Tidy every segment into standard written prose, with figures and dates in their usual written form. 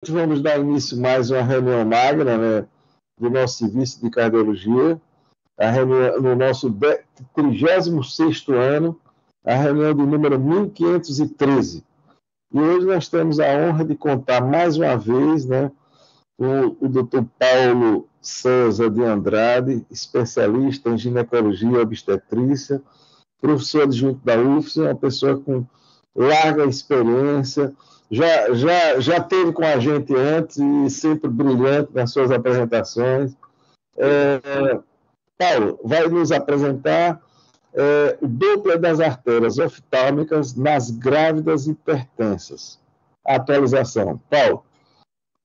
Vamos dar início a mais uma reunião magna, né, do nosso serviço de cardiologia, a reunião no nosso 36º ano, a reunião do número 1513. E hoje nós temos a honra de contar mais uma vez, né, com o Dr. Paulo Souza de Andrade, especialista em ginecologia e obstetrícia, professor adjunto da UFSC, uma pessoa com larga experiência, já teve com a gente antes e sempre brilhante nas suas apresentações. Paulo, vai nos apresentar o Doppler das artérias oftálmicas nas grávidas hipertensas. A atualização. Paulo,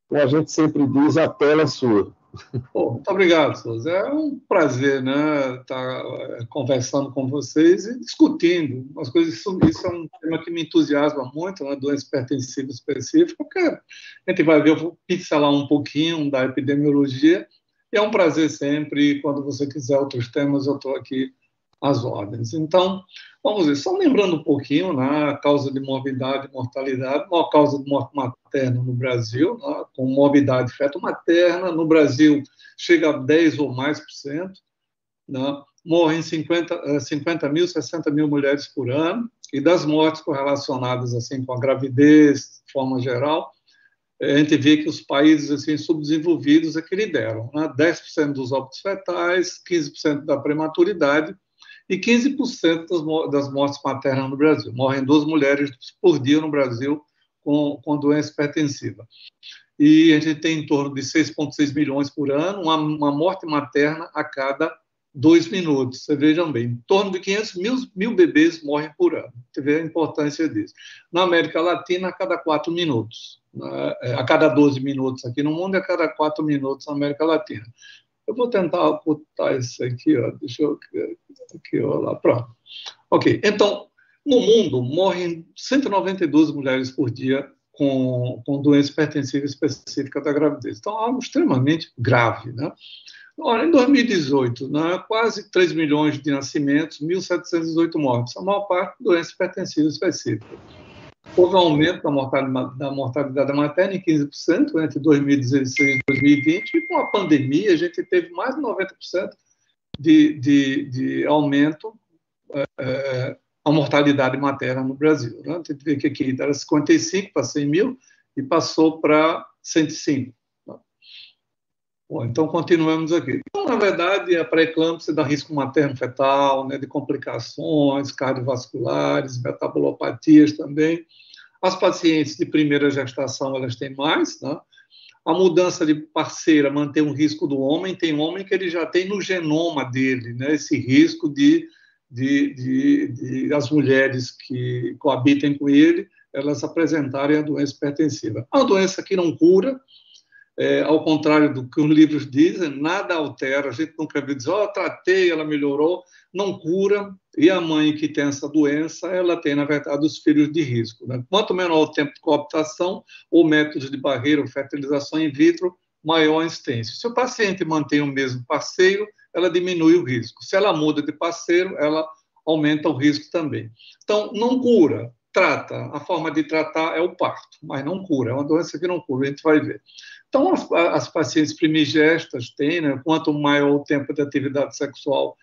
como a gente sempre diz, a tela é sua. Muito obrigado, Souza. É um prazer, né, estar conversando com vocês e discutindo as coisas. Isso é um tema que me entusiasma muito, uma doença hipertensiva específica, porque a gente vai ver, eu vou pincelar um pouquinho da epidemiologia, e é um prazer sempre, quando você quiser outros temas, eu estou aqui às ordens. Então, vamos ver, só lembrando um pouquinho, né, a causa de morbidade e mortalidade, a maior causa de morte materna no Brasil, né, com morbidade feto-materna, no Brasil chega a 10 ou mais por cento, né, morrem 50 mil, 60 mil mulheres por ano, e das mortes correlacionadas assim, com a gravidez, de forma geral, a gente vê que os países assim, subdesenvolvidos é que lideram, né, 10% dos óbitos fetais, 15% da prematuridade, e 15% das mortes maternas no Brasil. Morrem 2 mulheres por dia no Brasil com doença hipertensiva. E a gente tem em torno de 6,6 milhões por ano, uma morte materna a cada 2 minutos. Vocês vejam bem, em torno de 500 mil bebês morrem por ano. Você vê a importância disso. Na América Latina, a cada 4 minutos. A cada 12 minutos aqui no mundo e a cada 4 minutos na América Latina. Eu vou tentar botar isso aqui, ó. Deixa eu aqui, ó, lá, pronto. Ok, então, no mundo, morrem 192 mulheres por dia com doença hipertensiva específica da gravidez. Então, algo extremamente grave, né? Ora, em 2018, né, quase 3 milhões de nascimentos, 1.718 mortes, a maior parte doença hipertensiva específica. Houve um aumento da mortalidade materna em 15% entre 2016 e 2020, e com a pandemia a gente teve mais de 90% de aumento a mortalidade materna no Brasil. Né? A gente vê que aqui era 55 para 100 mil e passou para 105. Né? Bom, então, continuamos aqui. Então, na verdade, a pré-eclâmpsia dá risco materno-fetal, né, de complicações cardiovasculares, metabulopatias também. As pacientes de primeira gestação, elas têm mais, né? A mudança de parceira mantém um risco do homem. Tem homem que ele já tem no genoma dele, né, esse risco de as mulheres que coabitem com ele, elas apresentarem a doença hipertensiva. É uma doença que não cura, ao contrário do que os livros dizem, nada altera. A gente nunca viu dizer, tratei, ela melhorou, não cura. E a mãe que tem essa doença, ela tem, na verdade, os filhos de risco. Né? Quanto menor o tempo de coabitação ou métodos de barreira ou fertilização in vitro, maior a incidência. Se o paciente mantém o mesmo parceiro, ela diminui o risco. Se ela muda de parceiro, ela aumenta o risco também. Então, não cura, trata. A forma de tratar é o parto, mas não cura. É uma doença que não cura, a gente vai ver. Então, as pacientes primigestas têm, né, quanto maior o tempo de atividade sexual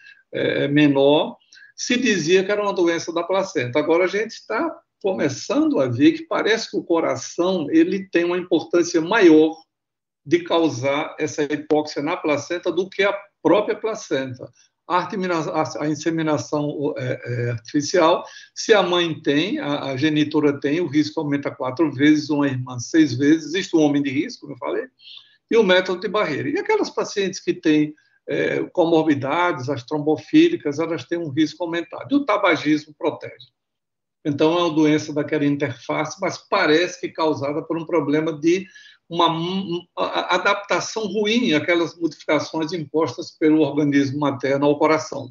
menor, se dizia que era uma doença da placenta. Agora, a gente está começando a ver que parece que o coração ele tem uma importância maior de causar essa hipóxia na placenta do que a própria placenta. A inseminação artificial, se a mãe tem, a genitora tem, o risco aumenta 4 vezes, uma irmã 6 vezes, existe um homem de risco, como eu falei, e o método de barreira. E aquelas pacientes que têm comorbidades, as trombofílicas, elas têm um risco aumentado. E o tabagismo protege. Então, é uma doença daquela interface, mas parece que causada por um problema de uma adaptação ruim àquelas modificações impostas pelo organismo materno ao coração.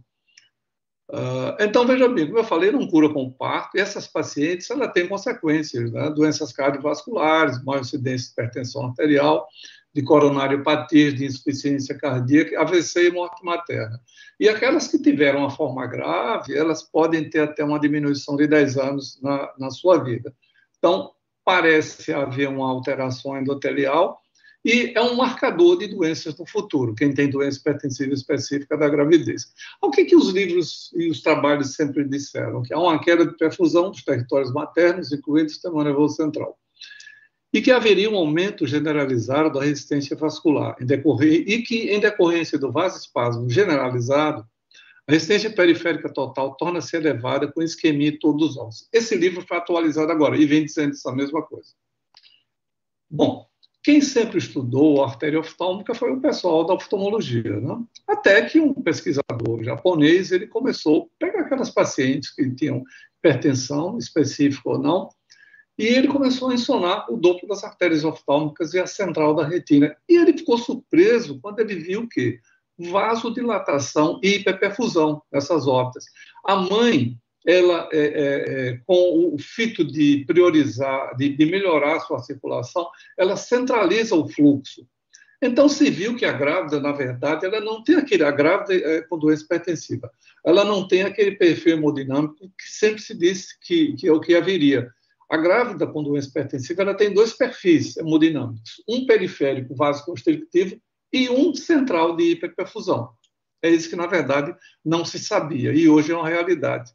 Então, veja bem, como eu falei, não cura com parto, e essas pacientes ela têm consequências, né? Doenças cardiovasculares, maior incidência de hipertensão arterial, de coronariopatias, de insuficiência cardíaca, AVC e morte materna. E aquelas que tiveram uma forma grave, elas podem ter até uma diminuição de 10 anos na sua vida. Então, parece haver uma alteração endotelial e é um marcador de doenças no futuro, quem tem doença hipertensiva específica da gravidez. O que os livros e os trabalhos sempre disseram? Que há uma queda de perfusão dos territórios maternos, incluindo o sistema nervoso central, e que haveria um aumento generalizado da resistência vascular, e que, em decorrência do vasoespasmo generalizado, a resistência periférica total torna-se elevada com isquemia em todos os ossos. Esse livro foi atualizado agora e vem dizendo essa mesma coisa. Bom, quem sempre estudou a artéria oftálmica foi o pessoal da oftalmologia, né? Até que um pesquisador japonês ele começou a pegar aquelas pacientes que tinham hipertensão, específica ou não, e ele começou a ensinar o doplo das artérias oftálmicas e a central da retina. E ele ficou surpreso quando ele viu que vasodilatação e hiperperfusão nessas órbitas. A mãe, ela, com o fito de priorizar, de melhorar a sua circulação, ela centraliza o fluxo. Então, se viu que a grávida, na verdade, ela não tem a grávida com doença hipertensiva, ela não tem aquele perfil hemodinâmico que sempre se disse que é o que haveria. A grávida com doença hipertensiva, ela tem dois perfis hemodinâmicos, um periférico vasoconstrictivo e um central de hiperperfusão. É isso que, na verdade, não se sabia, e hoje é uma realidade.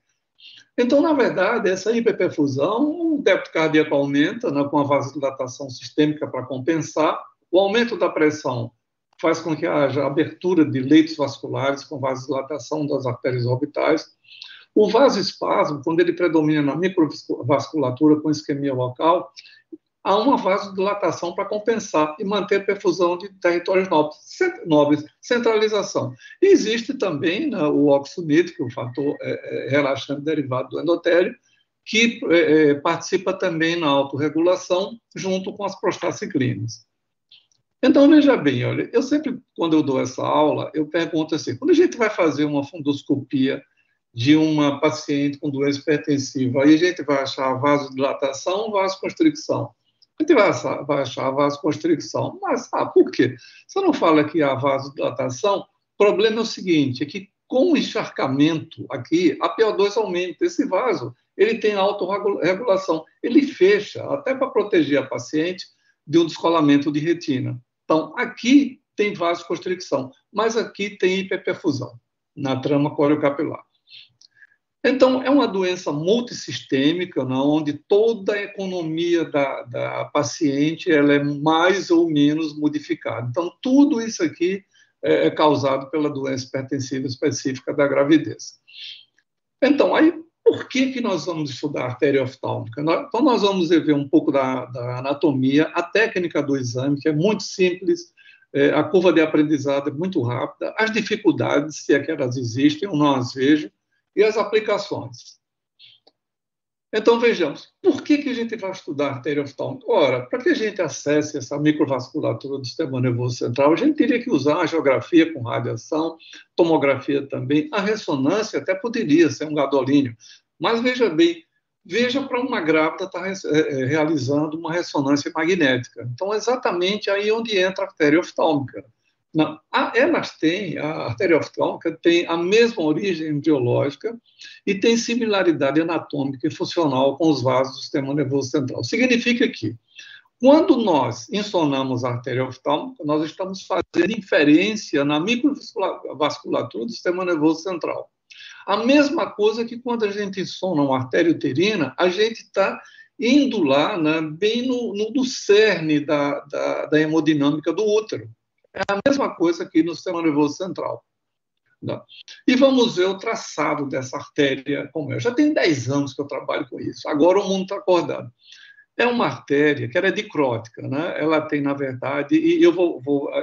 Então, na verdade, essa hiperperfusão, o débito cardíaco aumenta, né, com a vasodilatação sistêmica para compensar, o aumento da pressão faz com que haja abertura de leitos vasculares com vasodilatação das artérias orbitais. O vasoespasmo, quando ele predomina na microvasculatura com isquemia local, há uma vasodilatação para compensar e manter a perfusão de territórios nobres, centralização. E existe também, né, o óxido nítrico, o fator relaxante derivado do endotélio, que participa também na autorregulação junto com as prostaciclinas. Então, veja bem, olha, eu sempre, quando eu dou essa aula, eu pergunto assim, quando a gente vai fazer uma fundoscopia de uma paciente com doença hipertensiva, aí a gente vai achar vasodilatação ou vasoconstricção? A gente vai achar a vasoconstricção. Mas, por quê? Você não fala que há vasodilatação? O problema é o seguinte, é que com o encharcamento aqui, a PO2 aumenta. Esse vaso, ele tem autorregulação. Ele fecha, até para proteger a paciente de um descolamento de retina. Então, aqui tem vasoconstricção, mas aqui tem hiperperfusão na trama coriocapilar. Então, é uma doença multissistêmica, né, onde toda a economia da paciente ela é mais ou menos modificada. Então, tudo isso aqui é causado pela doença hipertensiva específica da gravidez. Então, aí, por que nós vamos estudar a artéria oftálmica? Então, nós vamos ver um pouco da anatomia, a técnica do exame, que é muito simples, a curva de aprendizado é muito rápida, as dificuldades, se é que elas existem, eu não as vejo, e as aplicações. Então, vejamos, por que a gente vai estudar a artéria oftálmica? Ora, para que a gente acesse essa microvasculatura do sistema nervoso central, a gente teria que usar a geografia com radiação, tomografia também, a ressonância até poderia ser um gadolínio, mas veja bem, veja para uma grávida estar realizando uma ressonância magnética. Então, é exatamente aí onde entra a artéria oftálmica. Não, a artéria oftálmica tem a mesma origem embriológica e tem similaridade anatômica e funcional com os vasos do sistema nervoso central. Significa que, quando nós insonamos a artéria oftálmica, nós estamos fazendo inferência na microvasculatura do sistema nervoso central. A mesma coisa que quando a gente insona uma artéria uterina, a gente está indo lá, né, bem no cerne da hemodinâmica do útero. É a mesma coisa aqui no sistema nervoso central. Não. E vamos ver o traçado dessa artéria como é. Já tem 10 anos que eu trabalho com isso. Agora o mundo está acordado. É uma artéria que ela é dicrótica, né? Ela tem, na verdade, e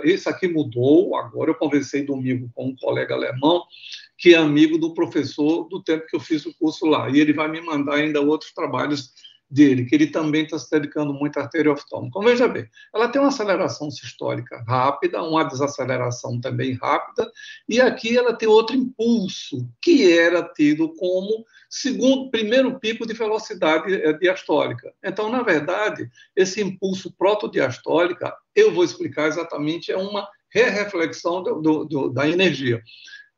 isso aqui mudou agora. Eu conversei domingo com um colega alemão que é amigo do professor do tempo que eu fiz o curso lá. E ele vai me mandar ainda outros trabalhos dele, que ele também está se dedicando muito à artéria oftálmica. Então, veja bem, ela tem uma aceleração sistólica rápida, uma desaceleração também rápida, e aqui ela tem outro impulso, que era tido como primeiro pico de velocidade diastólica. Então, na verdade, esse impulso protodiastólica, eu vou explicar exatamente, é uma reflexão da energia.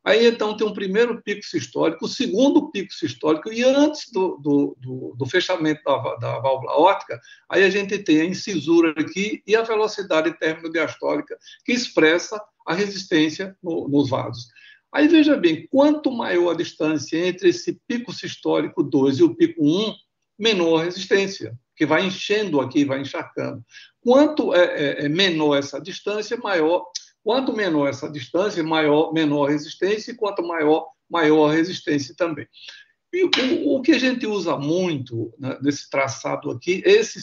Aí, então, tem um primeiro pico sistólico, o segundo pico sistólico, e antes do fechamento da válvula aórtica, aí a gente tem a incisura aqui e a velocidade término-diastólica, que expressa a resistência nos vasos. Aí, veja bem, quanto maior a distância entre esse pico sistólico 2 e o pico 1, menor a resistência, que vai enchendo aqui, vai encharcando. Quanto menor essa distância, maior... Quanto menor essa distância, menor a resistência, e quanto maior a resistência também. E o que a gente usa muito, né, nesse traçado aqui, esse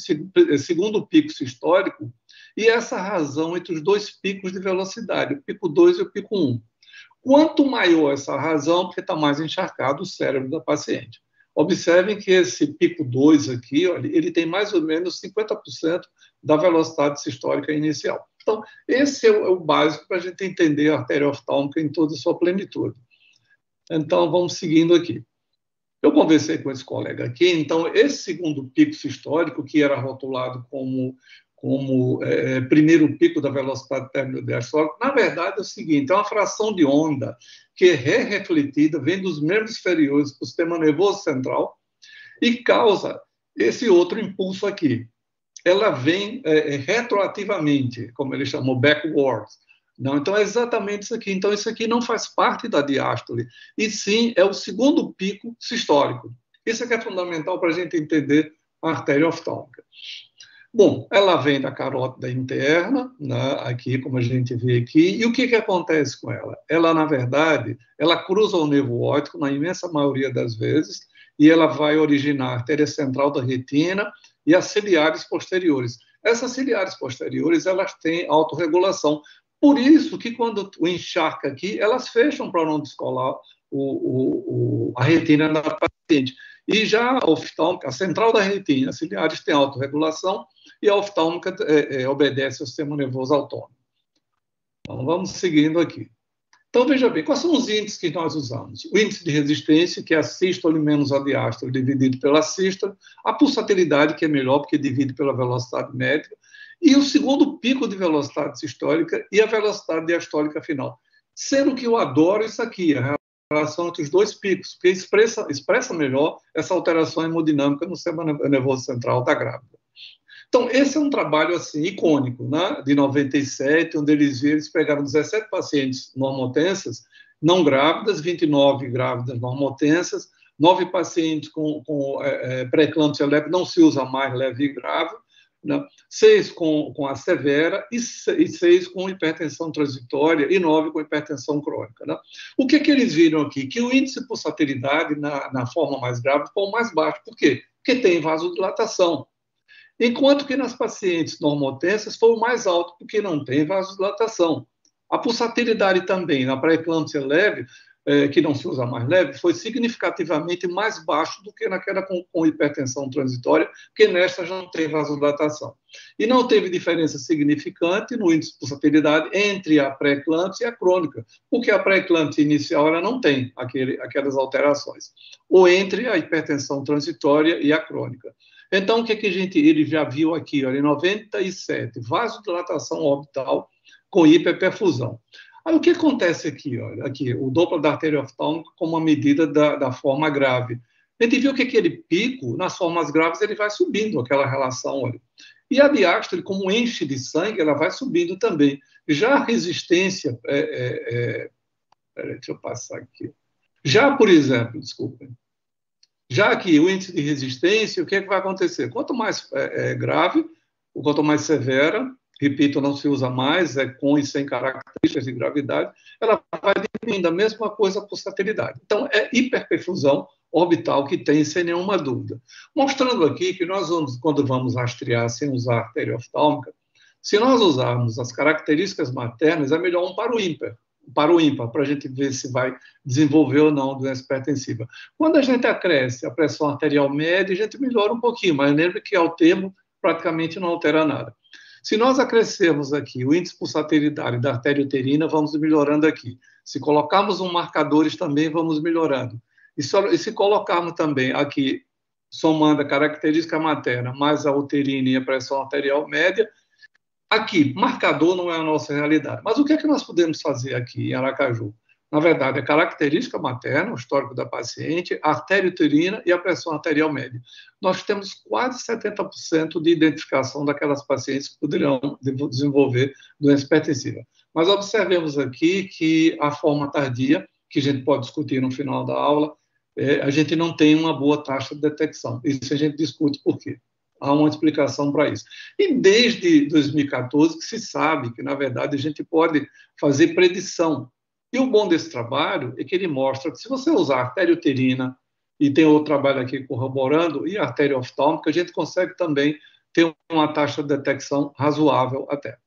segundo pico sistólico e essa razão entre os dois picos de velocidade, o pico 2 e o pico 1. Quanto maior essa razão, porque está mais encharcado o cérebro da paciente. Observem que esse pico 2 aqui, olha, ele tem mais ou menos 50% da velocidade sistólica inicial. Então, esse é o básico para a gente entender a artéria oftálmica em toda a sua plenitude. Então, vamos seguindo aqui. Eu conversei com esse colega aqui, então, esse segundo pico sistólico, que era rotulado como primeiro pico da velocidade término-diastólica, na verdade é o seguinte, é uma fração de onda que é refletida, vem dos membros inferiores do sistema nervoso central e causa esse outro impulso aqui. Ela vem retroativamente, como ele chamou, backwards. Não, então, é exatamente isso aqui. Então, isso aqui não faz parte da diástole, e sim é o segundo pico sistólico. Isso aqui é fundamental para a gente entender a artéria oftálmica. Bom, ela vem da carótida interna, né, aqui, como a gente vê aqui, e o que acontece com ela? Ela, na verdade, ela cruza o nervo óptico, na imensa maioria das vezes, e ela vai originar a artéria central da retina e as ciliares posteriores. Essas ciliares posteriores, elas têm autorregulação. Por isso que, quando o encharca aqui, elas fecham para não descolar a retina da paciente. E já a oftálmica, a central da retina, as ciliares têm autorregulação, e a oftálmica obedece ao sistema nervoso autônomo. Então, vamos seguindo aqui. Então, veja bem, quais são os índices que nós usamos? O índice de resistência, que é a sístole menos a diástole, dividido pela sístole, a pulsatilidade, que é melhor, porque divide pela velocidade média, e o segundo pico de velocidade sistólica e a velocidade diastólica final. Sendo que eu adoro isso aqui, a relação entre os dois picos, porque expressa melhor essa alteração hemodinâmica no sistema nervoso central da grávida. Então, esse é um trabalho assim, icônico, né, de 97, onde eles pegaram 17 pacientes normotensas, não grávidas, 29 grávidas normotensas, 9 pacientes com pré-eclâmpsia leve, não se usa mais leve e grave, né, 6 com a severa e 6 com hipertensão transitória e 9 com hipertensão crônica. Né? O que eles viram aqui? Que o índice de pulsatilidade na forma mais grave foi o mais baixo. Por quê? Porque tem vasodilatação. Enquanto que nas pacientes normotensas foi o mais alto, porque não tem vasodilatação. A pulsatilidade também, na pré-eclâmpsia leve, que não se usa mais leve, foi significativamente mais baixo do que naquela com hipertensão transitória, porque nesta já não tem vasodilatação. E não teve diferença significante no índice de pulsatilidade entre a pré-eclâmpsia e a crônica, porque a pré-eclâmpsia inicial ela não tem aquelas alterações, ou entre a hipertensão transitória e a crônica. Então, o que ele já viu aqui? Olha, em 97, vasodilatação orbital com hiperperfusão. Aí, o que acontece aqui? Olha, aqui, o Doppler da artéria oftálmica como uma medida da forma grave. A gente viu que aquele pico, nas formas graves, ele vai subindo, aquela relação. Olha. E a diástole, como enche de sangue, ela vai subindo também. Já a resistência... deixa eu passar aqui. Já, por exemplo, desculpem. Já que o índice de resistência, o que vai acontecer? Quanto mais grave, quanto mais severa, repito, não se usa mais, com e sem características de gravidade, ela vai diminuindo a mesma coisa a pulsatilidade. Então, é hiperperfusão orbital que tem, sem nenhuma dúvida. Mostrando aqui que nós vamos, quando vamos rastrear sem usar artéria oftálmica, se nós usarmos as características maternas, é melhor um para o ímpar, para a gente ver se vai desenvolver ou não doença hipertensiva. Quando a gente acresce a pressão arterial média, a gente melhora um pouquinho, mas lembre que ao termo praticamente não altera nada. Se nós acrescermos aqui o índice de pulsatilidade da artéria uterina, vamos melhorando aqui. Se colocarmos marcadores também, vamos melhorando. E se colocarmos também aqui, somando a característica materna, mais a uterina e a pressão arterial média, aqui, marcador não é a nossa realidade. Mas o que é que nós podemos fazer aqui em Aracaju? Na verdade, a característica materna, o histórico da paciente, a artéria uterina e a pressão arterial média. Nós temos quase 70% de identificação daquelas pacientes que poderão desenvolver doença hipertensiva. Mas observemos aqui que a forma tardia, que a gente pode discutir no final da aula, a gente não tem uma boa taxa de detecção. Isso a gente discute por quê. Há uma explicação para isso. E desde 2014 que se sabe que, na verdade, a gente pode fazer predição. E o bom desse trabalho é que ele mostra que se você usar a artéria uterina, e tem outro trabalho aqui corroborando, e a artéria oftálmica, a gente consegue também ter uma taxa de detecção razoável até.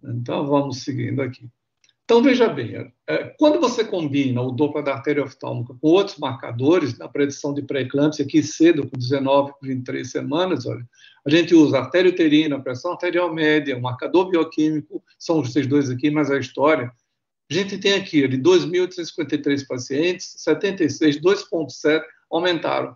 Então, vamos seguindo aqui. Então, veja bem, quando você combina o Doppler da artéria oftálmica com outros marcadores, na predição de pré-eclâmpsia, aqui cedo, com 19, 23 semanas, olha, a gente usa a artéria uterina, a pressão arterial média, o marcador bioquímico, são esses dois aqui, mas a história. A gente tem aqui, de 2.853 pacientes, 76, 2,7 aumentaram.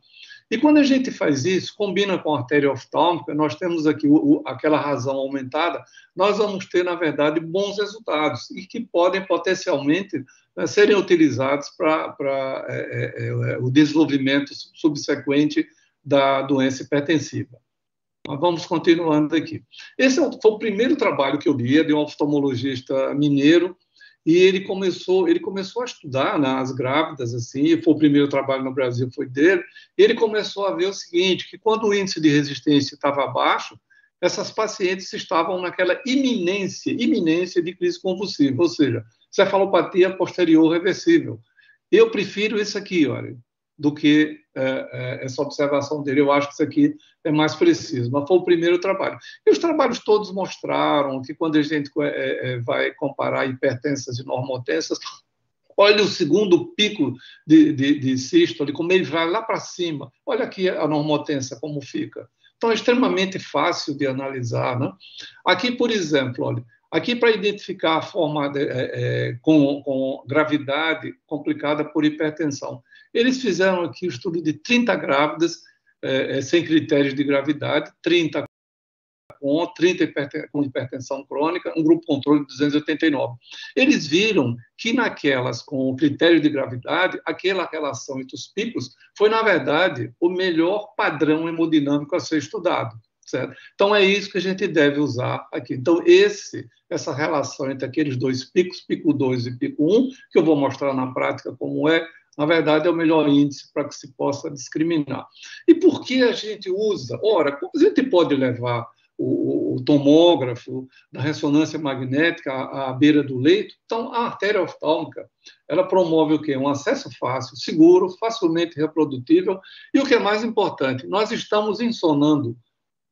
E quando a gente faz isso, combina com a artéria oftálmica, nós temos aqui aquela razão aumentada, nós vamos ter, na verdade, bons resultados e que podem potencialmente serem utilizados para o desenvolvimento subsequente da doença hipertensiva. Mas vamos continuando aqui. Esse foi o primeiro trabalho que eu li, de um oftalmologista mineiro, e ele começou a estudar nas grávidas, assim, foi o primeiro trabalho no Brasil, foi dele, e ele começou a ver o seguinte, que quando o índice de resistência estava baixo, essas pacientes estavam naquela iminência de crise convulsiva, ou seja, cefalopatia posterior reversível. Eu prefiro isso aqui, olha, do que essa observação dele. Eu acho que isso aqui é mais preciso, mas foi o primeiro trabalho. E os trabalhos todos mostraram que quando a gente vai comparar hipertensas e normotensas, olha o segundo pico de sístole, como ele vai lá para cima. Olha aqui a normotensa, como fica. Então, é extremamente fácil de analisar, né? Aqui, por exemplo, olha, aqui para identificar a forma com gravidade complicada por hipertensão. Eles fizeram aqui o estudo de 30 grávidas sem critérios de gravidade, 30 com hipertensão crônica, um grupo controle de 289. Eles viram que naquelas com critério de gravidade, aquela relação entre os picos foi, na verdade, o melhor padrão hemodinâmico a ser estudado. Certo? Então, é isso que a gente deve usar aqui. Então, essa relação entre aqueles dois picos, pico 2 e pico 1, que eu vou mostrar na prática como na verdade, é o melhor índice para que se possa discriminar. E por que a gente usa? Ora, como a gente pode levar o tomógrafo da ressonância magnética à beira do leito? Então, a artéria oftálmica, ela promove o quê? Um acesso fácil, seguro, facilmente reprodutível, e o que é mais importante, nós estamos ensonando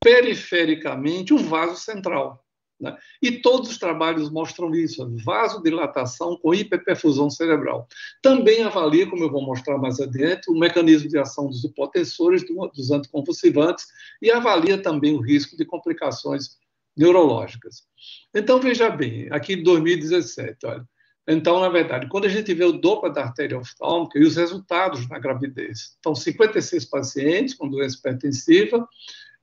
perifericamente o vaso central. Né? E todos os trabalhos mostram isso, vasodilatação com hiperperfusão cerebral. Também avalia, como eu vou mostrar mais adiante, o mecanismo de ação dos hipotensores, dos anticonvulsivantes, e avalia também o risco de complicações neurológicas. Então, veja bem, aqui em 2017, olha. Então, na verdade, quando a gente vê o Doppler da artéria oftálmica e os resultados na gravidez, então, 56 pacientes com doença hipertensiva.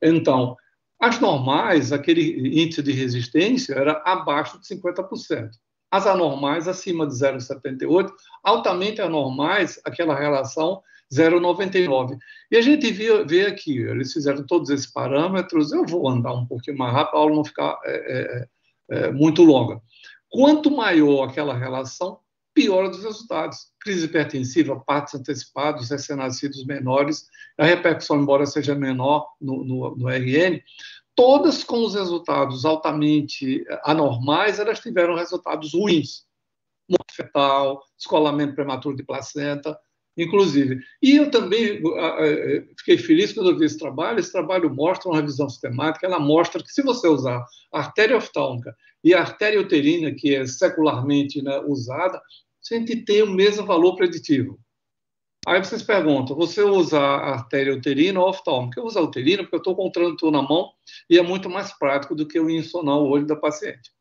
Então, as normais, aquele índice de resistência era abaixo de 50%. As anormais, acima de 0,78%. Altamente anormais, aquela relação 0,99%. E a gente vê aqui, eles fizeram todos esses parâmetros. Eu vou andar um pouquinho mais rápido, para a aula não ficar muito longa. Quanto maior aquela relação, piora os resultados. Crise hipertensiva, partos antecipados, recém-nascidos menores, a repercussão, embora seja menor no RN, todas com os resultados altamente anormais, elas tiveram resultados ruins. Morte fetal, descolamento prematuro de placenta, inclusive. E eu também fiquei feliz quando eu vi esse trabalho mostra uma revisão sistemática, ela mostra que se você usar a artéria oftálmica e a artéria uterina, que é secularmente, né, usada, a gente tem o mesmo valor preditivo. Aí vocês perguntam, você usa a artéria uterina ou oftálmica? Eu uso a uterina porque eu estou com o tradutor na mão e é muito mais prático do que eu insonar o olho da paciente.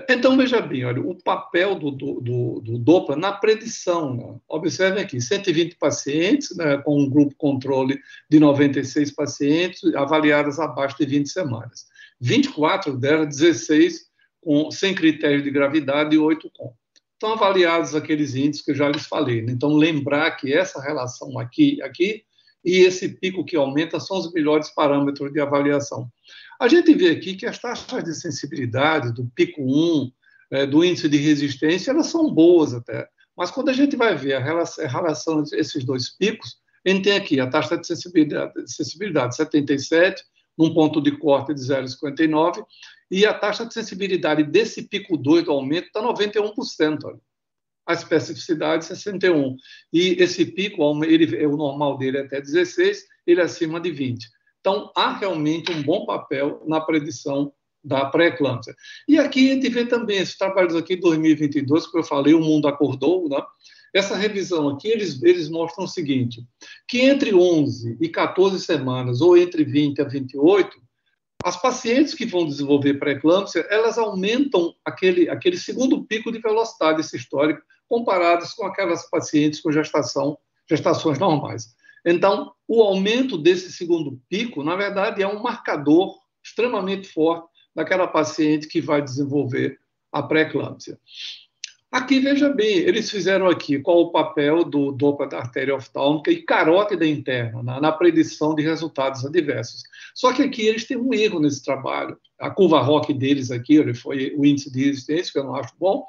Então, veja bem, olha, o papel do Doppler na predição. Né? Observem aqui, 120 pacientes, né, com um grupo controle de 96 pacientes, avaliadas abaixo de 20 semanas. 24 delas, 16 sem critério de gravidade e 8 com. estão avaliados aqueles índices que eu já lhes falei. Né? Então, lembrar que essa relação aqui e esse pico que aumenta são os melhores parâmetros de avaliação. A gente vê aqui que as taxas de sensibilidade do pico 1, do índice de resistência, elas são boas até. Mas quando a gente vai ver a relação entre esses dois picos, a gente tem aqui a taxa de sensibilidade 77, num ponto de corte de 0,59, e a taxa de sensibilidade desse pico 2 do aumento está 91%. Olha. A especificidade 61%. E esse pico, o normal dele é até 16%, ele é acima de 20%. Então, há realmente um bom papel na predição da pré-eclâmpsia. E aqui a gente vê também esses trabalhos aqui de 2022, que eu falei, o mundo acordou, né? Essa revisão aqui, eles mostram o seguinte, que entre 11 e 14 semanas, ou entre 20 a 28, as pacientes que vão desenvolver pré-eclâmpsia, elas aumentam aquele segundo pico de velocidade sistólica comparadas com aquelas pacientes com gestações normais. Então, o aumento desse segundo pico, na verdade, é um marcador extremamente forte daquela paciente que vai desenvolver a pré-eclâmpsia. Aqui, veja bem, eles fizeram aqui qual o papel do Doppler da artéria oftálmica e carótida interna na predição de resultados adversos. Só que aqui eles têm um erro nesse trabalho. A curva ROC deles aqui foi o índice de resistência, que eu não acho bom.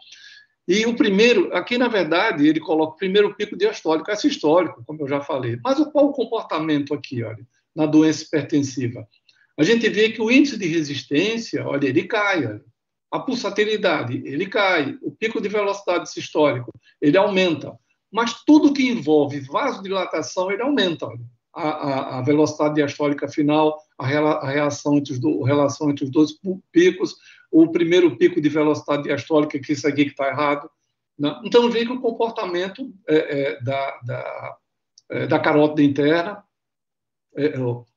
E o primeiro, aqui na verdade, ele coloca o primeiro pico diastólico, sistólico, como eu já falei. Mas qual o comportamento aqui, olha, na doença hipertensiva? A gente vê que o índice de resistência, olha, ele cai, olha. A pulsatilidade, ele cai. O pico de velocidade sistólico, ele aumenta. Mas tudo que envolve vasodilatação, ele aumenta. Olha. A velocidade diastólica final, a relação entre os dois picos, o primeiro pico de velocidade diastólica, que isso aqui que está errado. Né? Então, vê que o comportamento da carótida interna,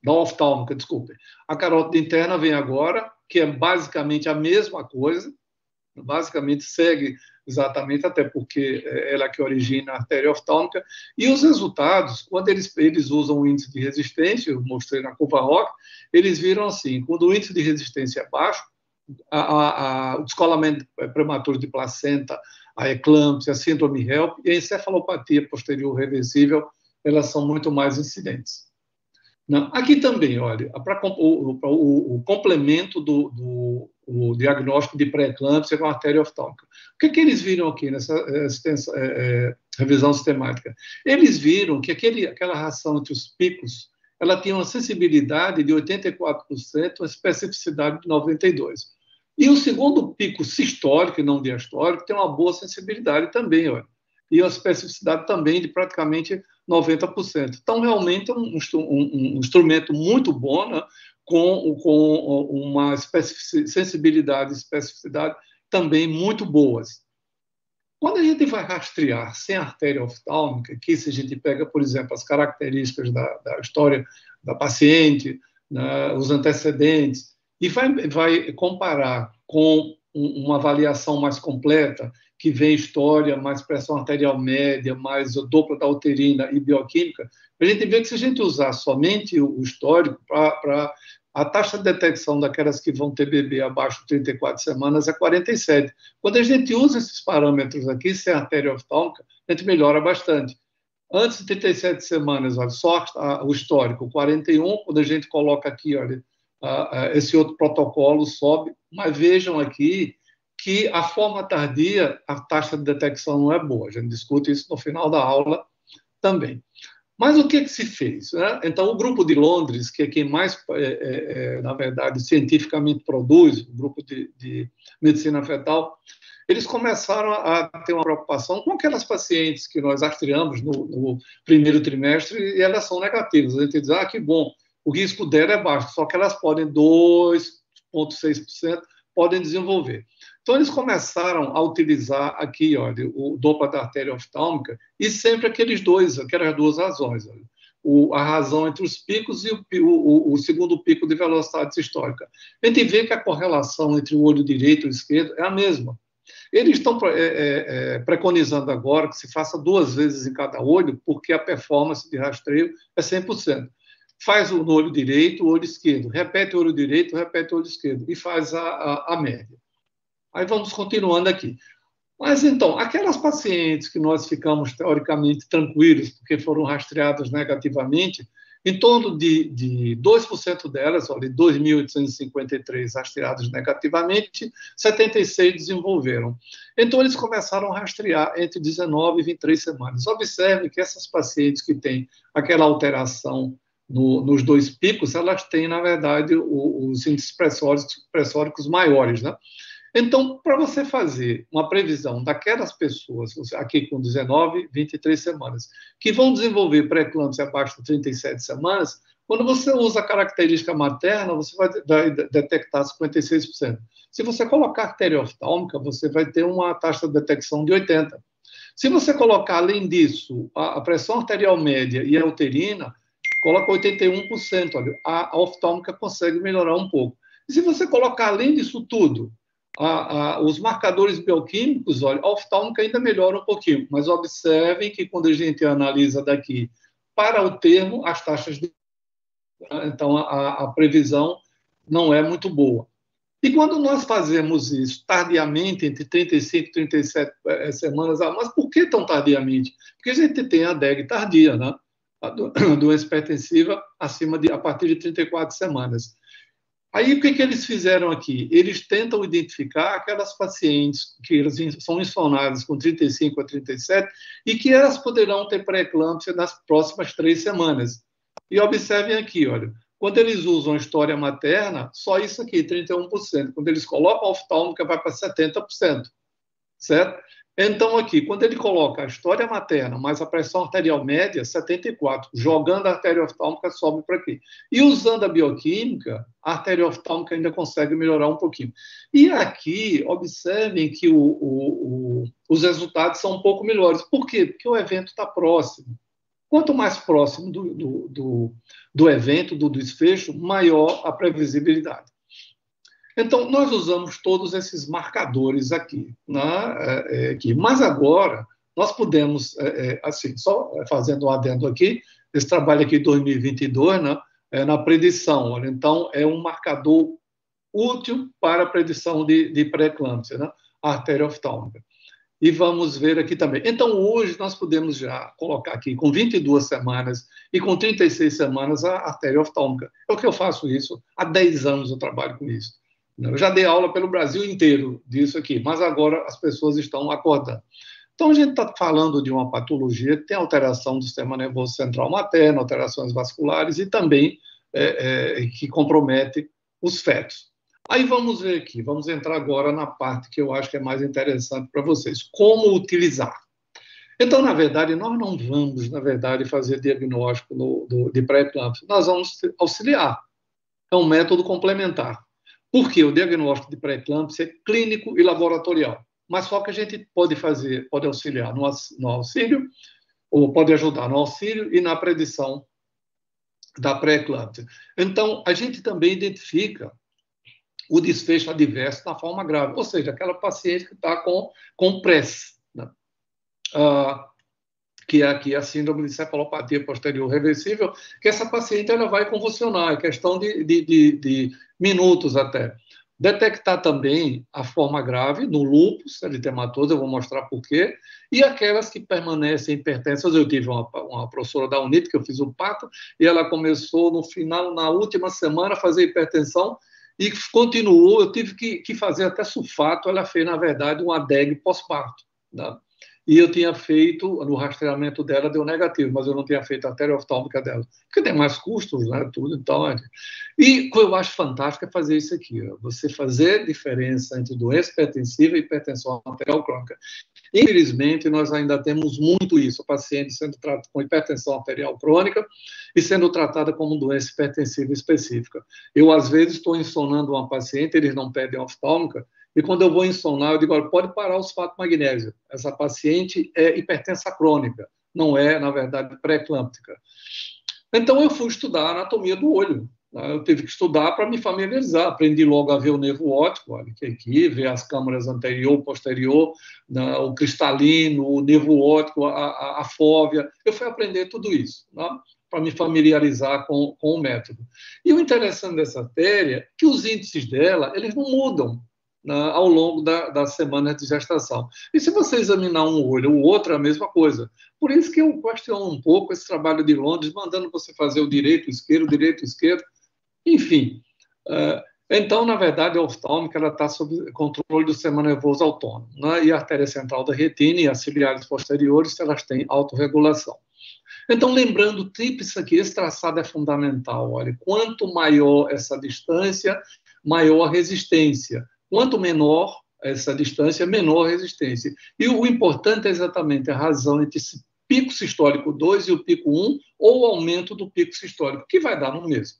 da oftálmica, desculpe. A carótida interna vem agora, que é basicamente a mesma coisa, basicamente segue exatamente, até porque ela é que origina a artéria oftálmica, e os resultados, quando eles usam o índice de resistência, eu mostrei na curva ROC, eles viram assim, quando o índice de resistência é baixo, o descolamento prematuro de placenta, a eclâmpsia, a síndrome HELP e a encefalopatia posterior reversível, elas são muito mais incidentes. Não. Aqui também, olha, o complemento do diagnóstico de pré-eclâmpsia com a artéria oftálmica. O que eles viram aqui nessa revisão sistemática? Eles viram que aquela ração entre os picos, ela tinha uma sensibilidade de 84%, uma especificidade de 92%. E o segundo pico sistólico e não diastólico tem uma boa sensibilidade também, olha. E uma especificidade também de praticamente 90%. Então, realmente, é um instrumento muito bom, né, com uma sensibilidade e especificidade também muito boas. Quando a gente vai rastrear sem artéria oftálmica, que se a gente pega, por exemplo, as características da história da paciente, né, os antecedentes, e vai comparar com uma avaliação mais completa, que vem história, mais pressão arterial média, mais o Doppler da uterina e bioquímica, a gente vê que se a gente usar somente o histórico para a taxa de detecção daquelas que vão ter bebê abaixo de 34 semanas é 47. Quando a gente usa esses parâmetros aqui, sem artéria oftálmica, a gente melhora bastante. Antes de 37 semanas, olha, só o histórico, 41, quando a gente coloca aqui, olha, esse outro protocolo sobe, mas vejam aqui que a forma tardia, a taxa de detecção não é boa. A gente discute isso no final da aula também. Mas o que se fez? Né? Então, o grupo de Londres, que é quem mais, na verdade, cientificamente produz, o grupo de medicina fetal, eles começaram a ter uma preocupação com aquelas pacientes que nós rastreamos no primeiro trimestre e elas são negativas. A gente diz, que bom, o risco dela é baixo, só que elas podem, 2,6%, podem desenvolver. Então, eles começaram a utilizar aqui, olha, o Doppler da artéria oftálmica e sempre aquelas duas razões. Olha, a razão entre os picos e o segundo pico de velocidade sistólica. A gente vê que a correlação entre o olho direito e o esquerdo é a mesma. Eles estão preconizando agora que se faça 2 vezes em cada olho, porque a performance de rastreio é 100%. Faz no olho direito, o olho esquerdo, repete o olho direito, repete o olho esquerdo, e faz a média. Aí vamos continuando aqui. Mas, então, aquelas pacientes que nós ficamos teoricamente tranquilos, porque foram rastreadas negativamente, em torno de 2% delas, olha, 2.853 rastreadas negativamente, 76 desenvolveram. Então, eles começaram a rastrear entre 19 e 23 semanas. Observe que essas pacientes que têm aquela alteração nos dois picos, elas têm, na verdade, os índices pressóricos maiores, né? Então, para você fazer uma previsão daquelas pessoas, aqui com 19, 23 semanas, que vão desenvolver pré-eclâmpsia abaixo de 37 semanas, quando você usa a característica materna, você vai detectar 56%. Se você colocar artéria oftálmica, você vai ter uma taxa de detecção de 80%. Se você colocar, além disso, a pressão arterial média e a uterina, coloca 81%. Olha, a oftálmica consegue melhorar um pouco. E se você colocar, além disso tudo, os marcadores bioquímicos, olha, a oftálmica ainda melhora um pouquinho, mas observem que quando a gente analisa daqui para o termo, as taxas de... Então, a previsão não é muito boa. E quando nós fazemos isso tardiamente, entre 35 e 37 semanas, mas por que tão tardiamente? Porque a gente tem a DEG tardia, né? A doença hipertensiva a partir de 34 semanas. Aí, o que eles fizeram aqui? Eles tentam identificar aquelas pacientes que elas são insondadas com 35 a 37 e que elas poderão ter pré-eclâmpsia nas próximas 3 semanas. E observem aqui, olha, quando eles usam a história materna, só isso aqui, 31%. Quando eles colocam a oftálmica, vai para 70%, certo? Então, aqui, quando ele coloca a história materna mais a pressão arterial média, 74. Jogando a artéria oftálmica, sobe para aqui. E usando a bioquímica, a artéria oftálmica ainda consegue melhorar um pouquinho. E aqui, observem que os resultados são um pouco melhores. Por quê? Porque o evento está próximo. Quanto mais próximo do evento, do desfecho, maior a previsibilidade. Então, nós usamos todos esses marcadores aqui, né? Mas agora, nós podemos, assim, só fazendo um adendo aqui, esse trabalho aqui de 2022, né? Na predição. Olha, então, é um marcador útil para a predição de pré-eclâmpsia, né? A artéria oftálmica. E vamos ver aqui também. Então, hoje, nós podemos já colocar aqui, com 22 semanas e com 36 semanas, a artéria oftálmica. É o que eu faço isso, há 10 anos eu trabalho com isso. Eu já dei aula pelo Brasil inteiro disso aqui, mas agora as pessoas estão acordando. Então, a gente está falando de uma patologia que tem alteração do sistema nervoso central materno, alterações vasculares e também que compromete os fetos. Aí vamos ver aqui, vamos entrar agora na parte que eu acho que é mais interessante para vocês, como utilizar. Então, na verdade, nós não vamos, na verdade, fazer diagnóstico de pré-eclâmpsia, nós vamos auxiliar. É um método complementar. Porque o diagnóstico de pré-eclâmpsia é clínico e laboratorial. Mas só que a gente pode fazer, pode auxiliar no auxílio, ou pode ajudar no auxílio e na predição da pré-eclâmpsia. Então, a gente também identifica o desfecho adverso na forma grave, ou seja, aquela paciente que está com PRES, né? Que é aqui a síndrome de cefalopatia posterior reversível, que essa paciente ela vai convulsionar, é questão de minutos até. Detectar também a forma grave no lúpus eritematoso, eu vou mostrar por quê, e aquelas que permanecem hipertensas. Eu tive uma professora da UNIT, que eu fiz um parto, e ela começou no final, na última semana, a fazer hipertensão, e continuou, eu tive que fazer até sulfato, ela fez, na verdade, um ADEG pós-parto, né? E eu tinha feito, no rastreamento dela deu negativo, mas eu não tinha feito a artéria oftálmica dela, porque tem mais custos, né, tudo, então... E o que eu acho fantástico é fazer isso aqui, ó, você fazer diferença entre doença hipertensiva e hipertensão arterial crônica. Infelizmente, nós ainda temos muito isso, a paciente sendo tratada com hipertensão arterial crônica e sendo tratada como doença hipertensiva específica. Eu, às vezes, estou insonando uma paciente, eles não pedem oftálmica, e quando eu vou insonar, eu digo, olha, pode parar o sulfato de magnésio. Essa paciente é hipertensa crônica, não é, na verdade, pré-eclâmptica. Então, eu fui estudar a anatomia do olho. Eu tive que estudar para me familiarizar. Aprendi logo a ver o nervo óptico, olha, que aqui, ver as câmaras anterior, posterior, né, o cristalino, o nervo óptico, a fóvea. Eu fui aprender tudo isso, né, para me familiarizar com o método. E o interessante dessa artéria é que os índices dela, eles não mudam. ao longo das semanas de gestação. E se você examinar um olho, o outro é a mesma coisa. Por isso que eu questiono um pouco esse trabalho de Londres, mandando você fazer o direito, o esquerdo, enfim. Então, na verdade, a oftálmica está sob controle do sistema nervoso autônomo, né? E a artéria central da retina e as ciliares posteriores, elas têm autorregulação. Então, lembrando, isso aqui, esse traçado é fundamental. Olha, quanto maior essa distância, maior a resistência. Quanto menor essa distância, menor a resistência. E o importante é exatamente a razão entre esse pico sistólico 2 e o pico 1, ou o aumento do pico sistólico, que vai dar no mesmo.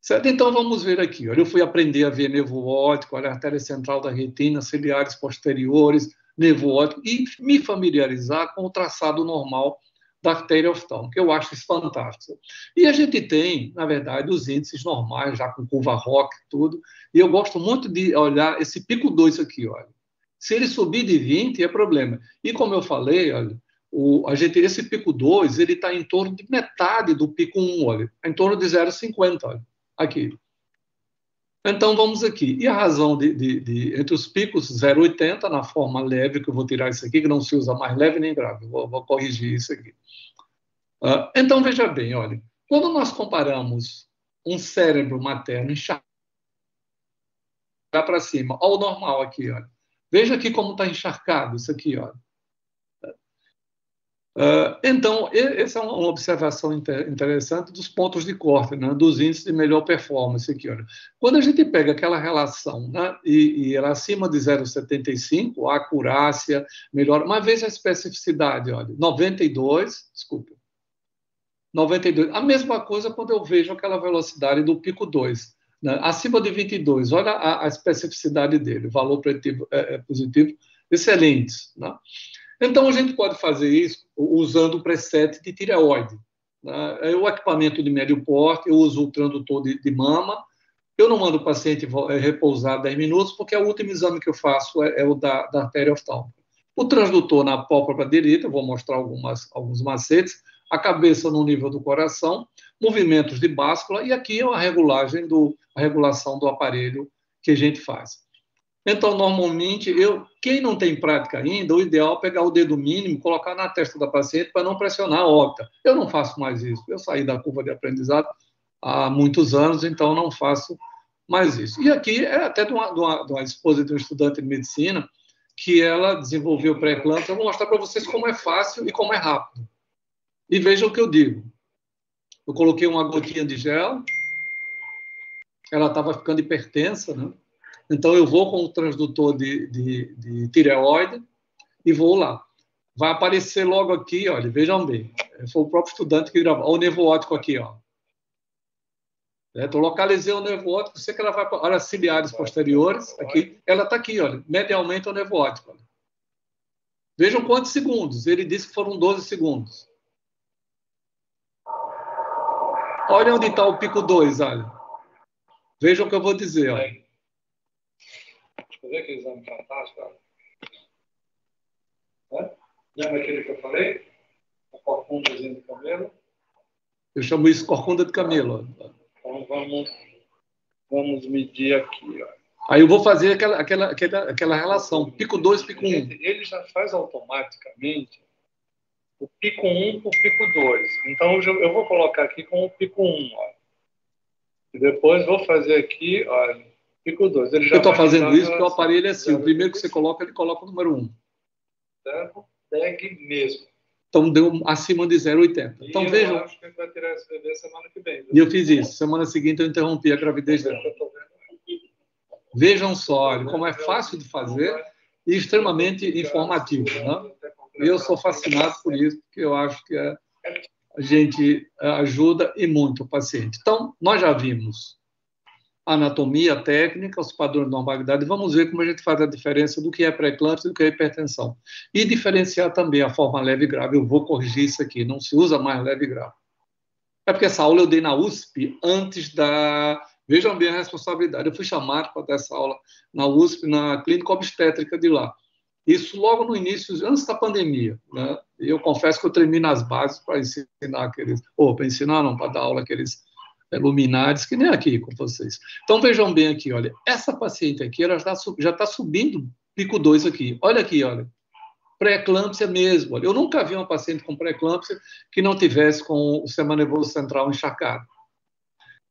Certo? Então, vamos ver aqui. Olha, eu fui aprender a ver nervo óptico, olha, a artéria central da retina, ciliares posteriores, nervo óptico, e me familiarizar com o traçado normal da artéria oftálmica. Eu acho isso fantástico. E a gente tem, na verdade, os índices normais, já com curva ROC e tudo, e eu gosto muito de olhar esse pico 2 aqui, olha. Se ele subir de 20, é problema. E como eu falei, olha, esse pico 2, ele está em torno de metade do pico 1, olha, em torno de 0,50, olha, aqui. Então, vamos aqui. E a razão entre os picos 0,80, na forma leve, que eu vou tirar isso aqui, que não se usa mais leve nem grave, vou corrigir isso aqui. Então, veja bem, olha, quando nós comparamos um cérebro materno encharcado para cima, ao normal aqui, olha, veja aqui como está encharcado isso aqui, olha. Então, essa é uma observação interessante dos pontos de corte, né, dos índices de melhor performance aqui. Olha. Quando a gente pega aquela relação, né, e ela acima de 0,75, a acurácia melhora, mas veja a especificidade, olha, 92, desculpa, 92. A mesma coisa quando eu vejo aquela velocidade do pico 2, né, acima de 22, olha a especificidade dele, o valor preditivo positivo, excelentes, né? Então, a gente pode fazer isso usando o preset de tireoide. Né? O equipamento de médio porte, eu uso o transdutor de mama. Eu não mando o paciente repousar 10 minutos, porque o último exame que eu faço é o da artéria oftálmica. O transdutor na pálpebra direita, eu vou mostrar alguns macetes, a cabeça no nível do coração, movimentos de báscula, e aqui é a regulação do aparelho que a gente faz. Então, normalmente, quem não tem prática ainda, o ideal é pegar o dedo mínimo, colocar na testa da paciente para não pressionar a órbita. Eu não faço mais isso. Eu saí da curva de aprendizado há muitos anos, então não faço mais isso. E aqui é até de uma esposa de um estudante de medicina que ela desenvolveu pré-eclâmpsia. Eu vou mostrar para vocês como é fácil e como é rápido. E vejam o que eu digo. Eu coloquei uma gotinha de gel, ela estava ficando hipertensa, né? Então, eu vou com o transdutor de tireoide e vou lá. Vai aparecer logo aqui, olha, vejam bem. Foi o próprio estudante que gravou. Olha o nervo óptico aqui, ó. Então, localizei o nervo óptico, sei que ela vai para as ciliares posteriores, aqui. Ela está aqui, olha, medialmente é o nervo óptico. Olha. Vejam quantos segundos. Ele disse que foram 12 segundos. Olha onde está o pico 2, olha. Vejam o que eu vou dizer, olha. Fazer aquele exame fantástico, né? Lembra aquele que eu falei? A corcundazinha de camelo? Eu chamo isso corcunda de camelo. Então vamos medir aqui. Ó. Aí eu vou fazer aquela relação, pico 2, pico 1. Ele já faz automaticamente o pico 1 por pico 2. Então eu vou colocar aqui com o pico 1. Ó. E depois vou fazer aqui, olha. Pico 2. Eu estou fazendo isso porque o aparelho é assim. O primeiro que você coloca, ele coloca o número 1. Tag mesmo. Então, deu acima de 0,80. Então, vejam. Eu acho que ele vai tirar esse bebê semana que vem. E eu fiz isso. Semana seguinte, eu interrompi a gravidez dela. Vejam só, olha, como é fácil de fazer e extremamente informativo. Né? E eu sou fascinado por isso, porque eu acho que a gente ajuda e muito o paciente. Então, nós já vimos anatomia, técnica, os padrões de normalidade. Vamos ver como a gente faz a diferença do que é pré-eclâmpsia e do que é hipertensão. E diferenciar também a forma leve e grave. Eu vou corrigir isso aqui, não se usa mais leve e grave. É porque essa aula eu dei na USP antes da... Vejam bem a responsabilidade. Eu fui chamado para dar essa aula na USP, na clínica obstétrica de lá. Isso logo no início, antes da pandemia. Né? E eu confesso que eu tremi nas bases para ensinar aqueles... para ensinar não, para dar aula aqueles luminares, que nem aqui com vocês. Então, vejam bem aqui, olha, essa paciente aqui, ela já está subindo pico 2 aqui. Olha aqui, olha, pré-eclâmpsia mesmo. Olha, eu nunca vi uma paciente com pré-eclâmpsia que não tivesse com o sistema nervoso central encharcado.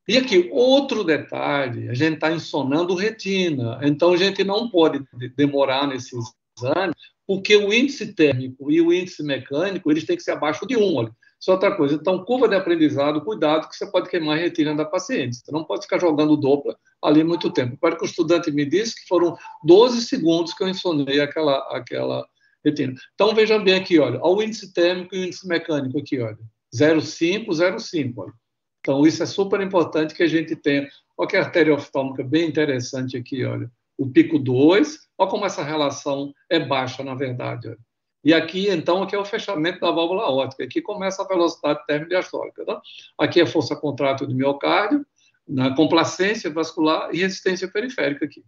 E aqui, outro detalhe, a gente está ensonando retina, então a gente não pode demorar nesses exames, porque o índice térmico e o índice mecânico, eles têm que ser abaixo de 1, olha. Isso é outra coisa. Então, curva de aprendizado, cuidado que você pode queimar a retina da paciente. Você não pode ficar jogando Doppler ali muito tempo. Agora que o estudante me disse que foram 12 segundos que eu ensonei aquela retina. Então, veja bem aqui, olha, o índice térmico e o índice mecânico aqui, olha, 0,5, 0,5, olha. Então, isso é super importante que a gente tenha. Olha que artéria oftálmica bem interessante aqui, olha. O pico 2, olha como essa relação é baixa, na verdade, olha. E aqui, então, aqui é o fechamento da válvula aórtica. Aqui começa a velocidade térmico-diastólica. Tá? Aqui é a força contrátil do miocárdio, na complacência vascular e resistência periférica aqui.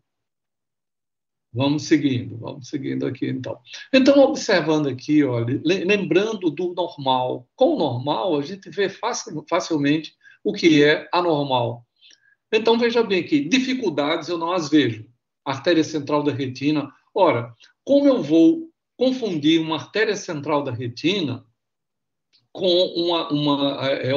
Vamos seguindo aqui, então. Então, observando aqui, olha, lembrando do normal. Com o normal, a gente vê facilmente o que é anormal. Então, veja bem aqui, dificuldades eu não as vejo. Artéria central da retina. Ora, como eu vou confundir uma artéria central da retina com uma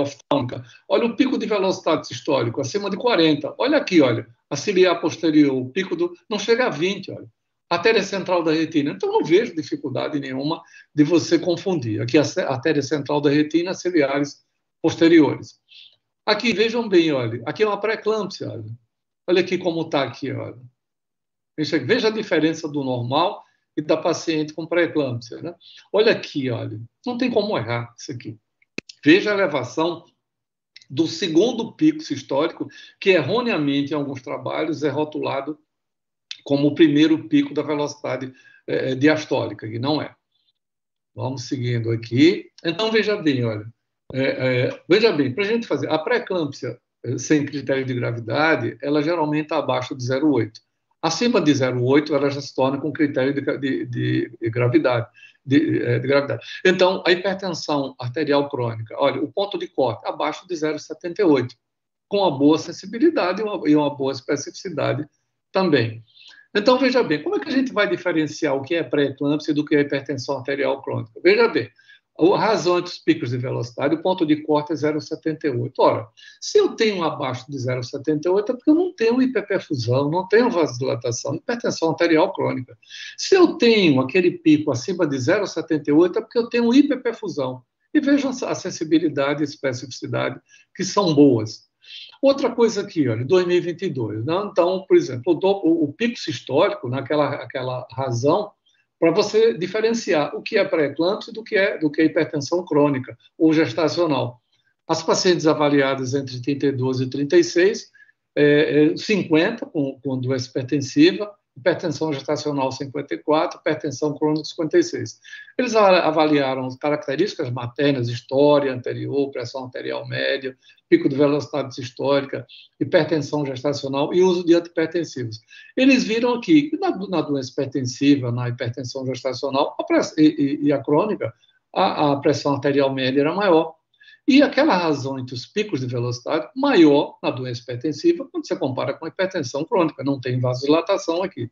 oftálmica? Olha o pico de velocidade sistólico, acima de 40. Olha aqui, olha, a ciliar posterior, o pico não chega a 20, olha. Artéria central da retina. Então, não vejo dificuldade nenhuma de você confundir. Aqui a artéria central da retina, ciliares posteriores. Aqui, vejam bem, olha, aqui é uma pré-eclâmpsia, olha. Olha aqui como está aqui, olha. Veja a diferença do normal e da paciente com pré-eclâmpsia, né? Olha aqui, olha, não tem como errar isso aqui. Veja a elevação do segundo pico sistólico, que erroneamente, em alguns trabalhos, é rotulado como o primeiro pico da velocidade diastólica, que não é. Vamos seguindo aqui. Então, veja bem, olha. Veja bem, para a gente fazer, a pré-eclâmpsia sem critério de gravidade, ela geralmente está abaixo de 0,8. Acima de 0,8, ela já se torna com critério de gravidade. Então, a hipertensão arterial crônica, olha, o ponto de corte abaixo de 0,78, com uma boa sensibilidade e uma boa especificidade também. Então, veja bem, como é que a gente vai diferenciar o que é pré-eclâmpsia do que é hipertensão arterial crônica? Veja bem, a razão entre os picos de velocidade, o ponto de corte é 0,78. Ora, se eu tenho abaixo de 0,78 é porque eu não tenho hiperperfusão, não tenho vasodilatação, hipertensão arterial crônica. Se eu tenho aquele pico acima de 0,78 é porque eu tenho hiperperfusão. E vejam a sensibilidade e especificidade que são boas. Outra coisa aqui, olha, 2022. Né? Então, por exemplo, o pico sistólico, naquela razão, para você diferenciar o que é pré-eclâmpsia do que é hipertensão crônica ou gestacional. As pacientes avaliadas entre 32 e 36, 50 com doença hipertensiva, hipertensão gestacional 54, hipertensão crônica 56. Eles avaliaram as características maternas, história anterior, pressão arterial média, pico de velocidade sistólica, hipertensão gestacional e uso de antihipertensivos. Eles viram aqui que na doença hipertensiva, na hipertensão gestacional e a crônica, a pressão arterial média era maior. E aquela razão entre os picos de velocidade maior na doença hipertensiva quando você compara com a hipertensão crônica. Não tem vasodilatação aqui.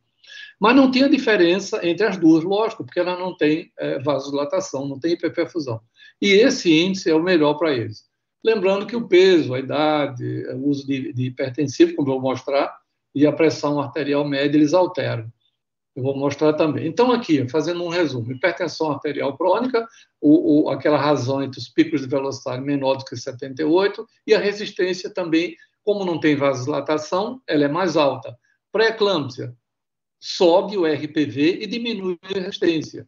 Mas não tinha diferença entre as duas, lógico, porque ela não tem vasodilatação, não tem hiperperfusão. E esse índice é o melhor para eles. Lembrando que o peso, a idade, o uso de hipertensivo, como eu vou mostrar, e a pressão arterial média, eles alteram. Eu vou mostrar também. Então, aqui, fazendo um resumo, hipertensão arterial crônica, aquela razão entre os picos de velocidade menor do que 78, e a resistência também, como não tem vasodilatação, ela é mais alta. Pré-eclâmpsia, sobe o RPV e diminui a resistência.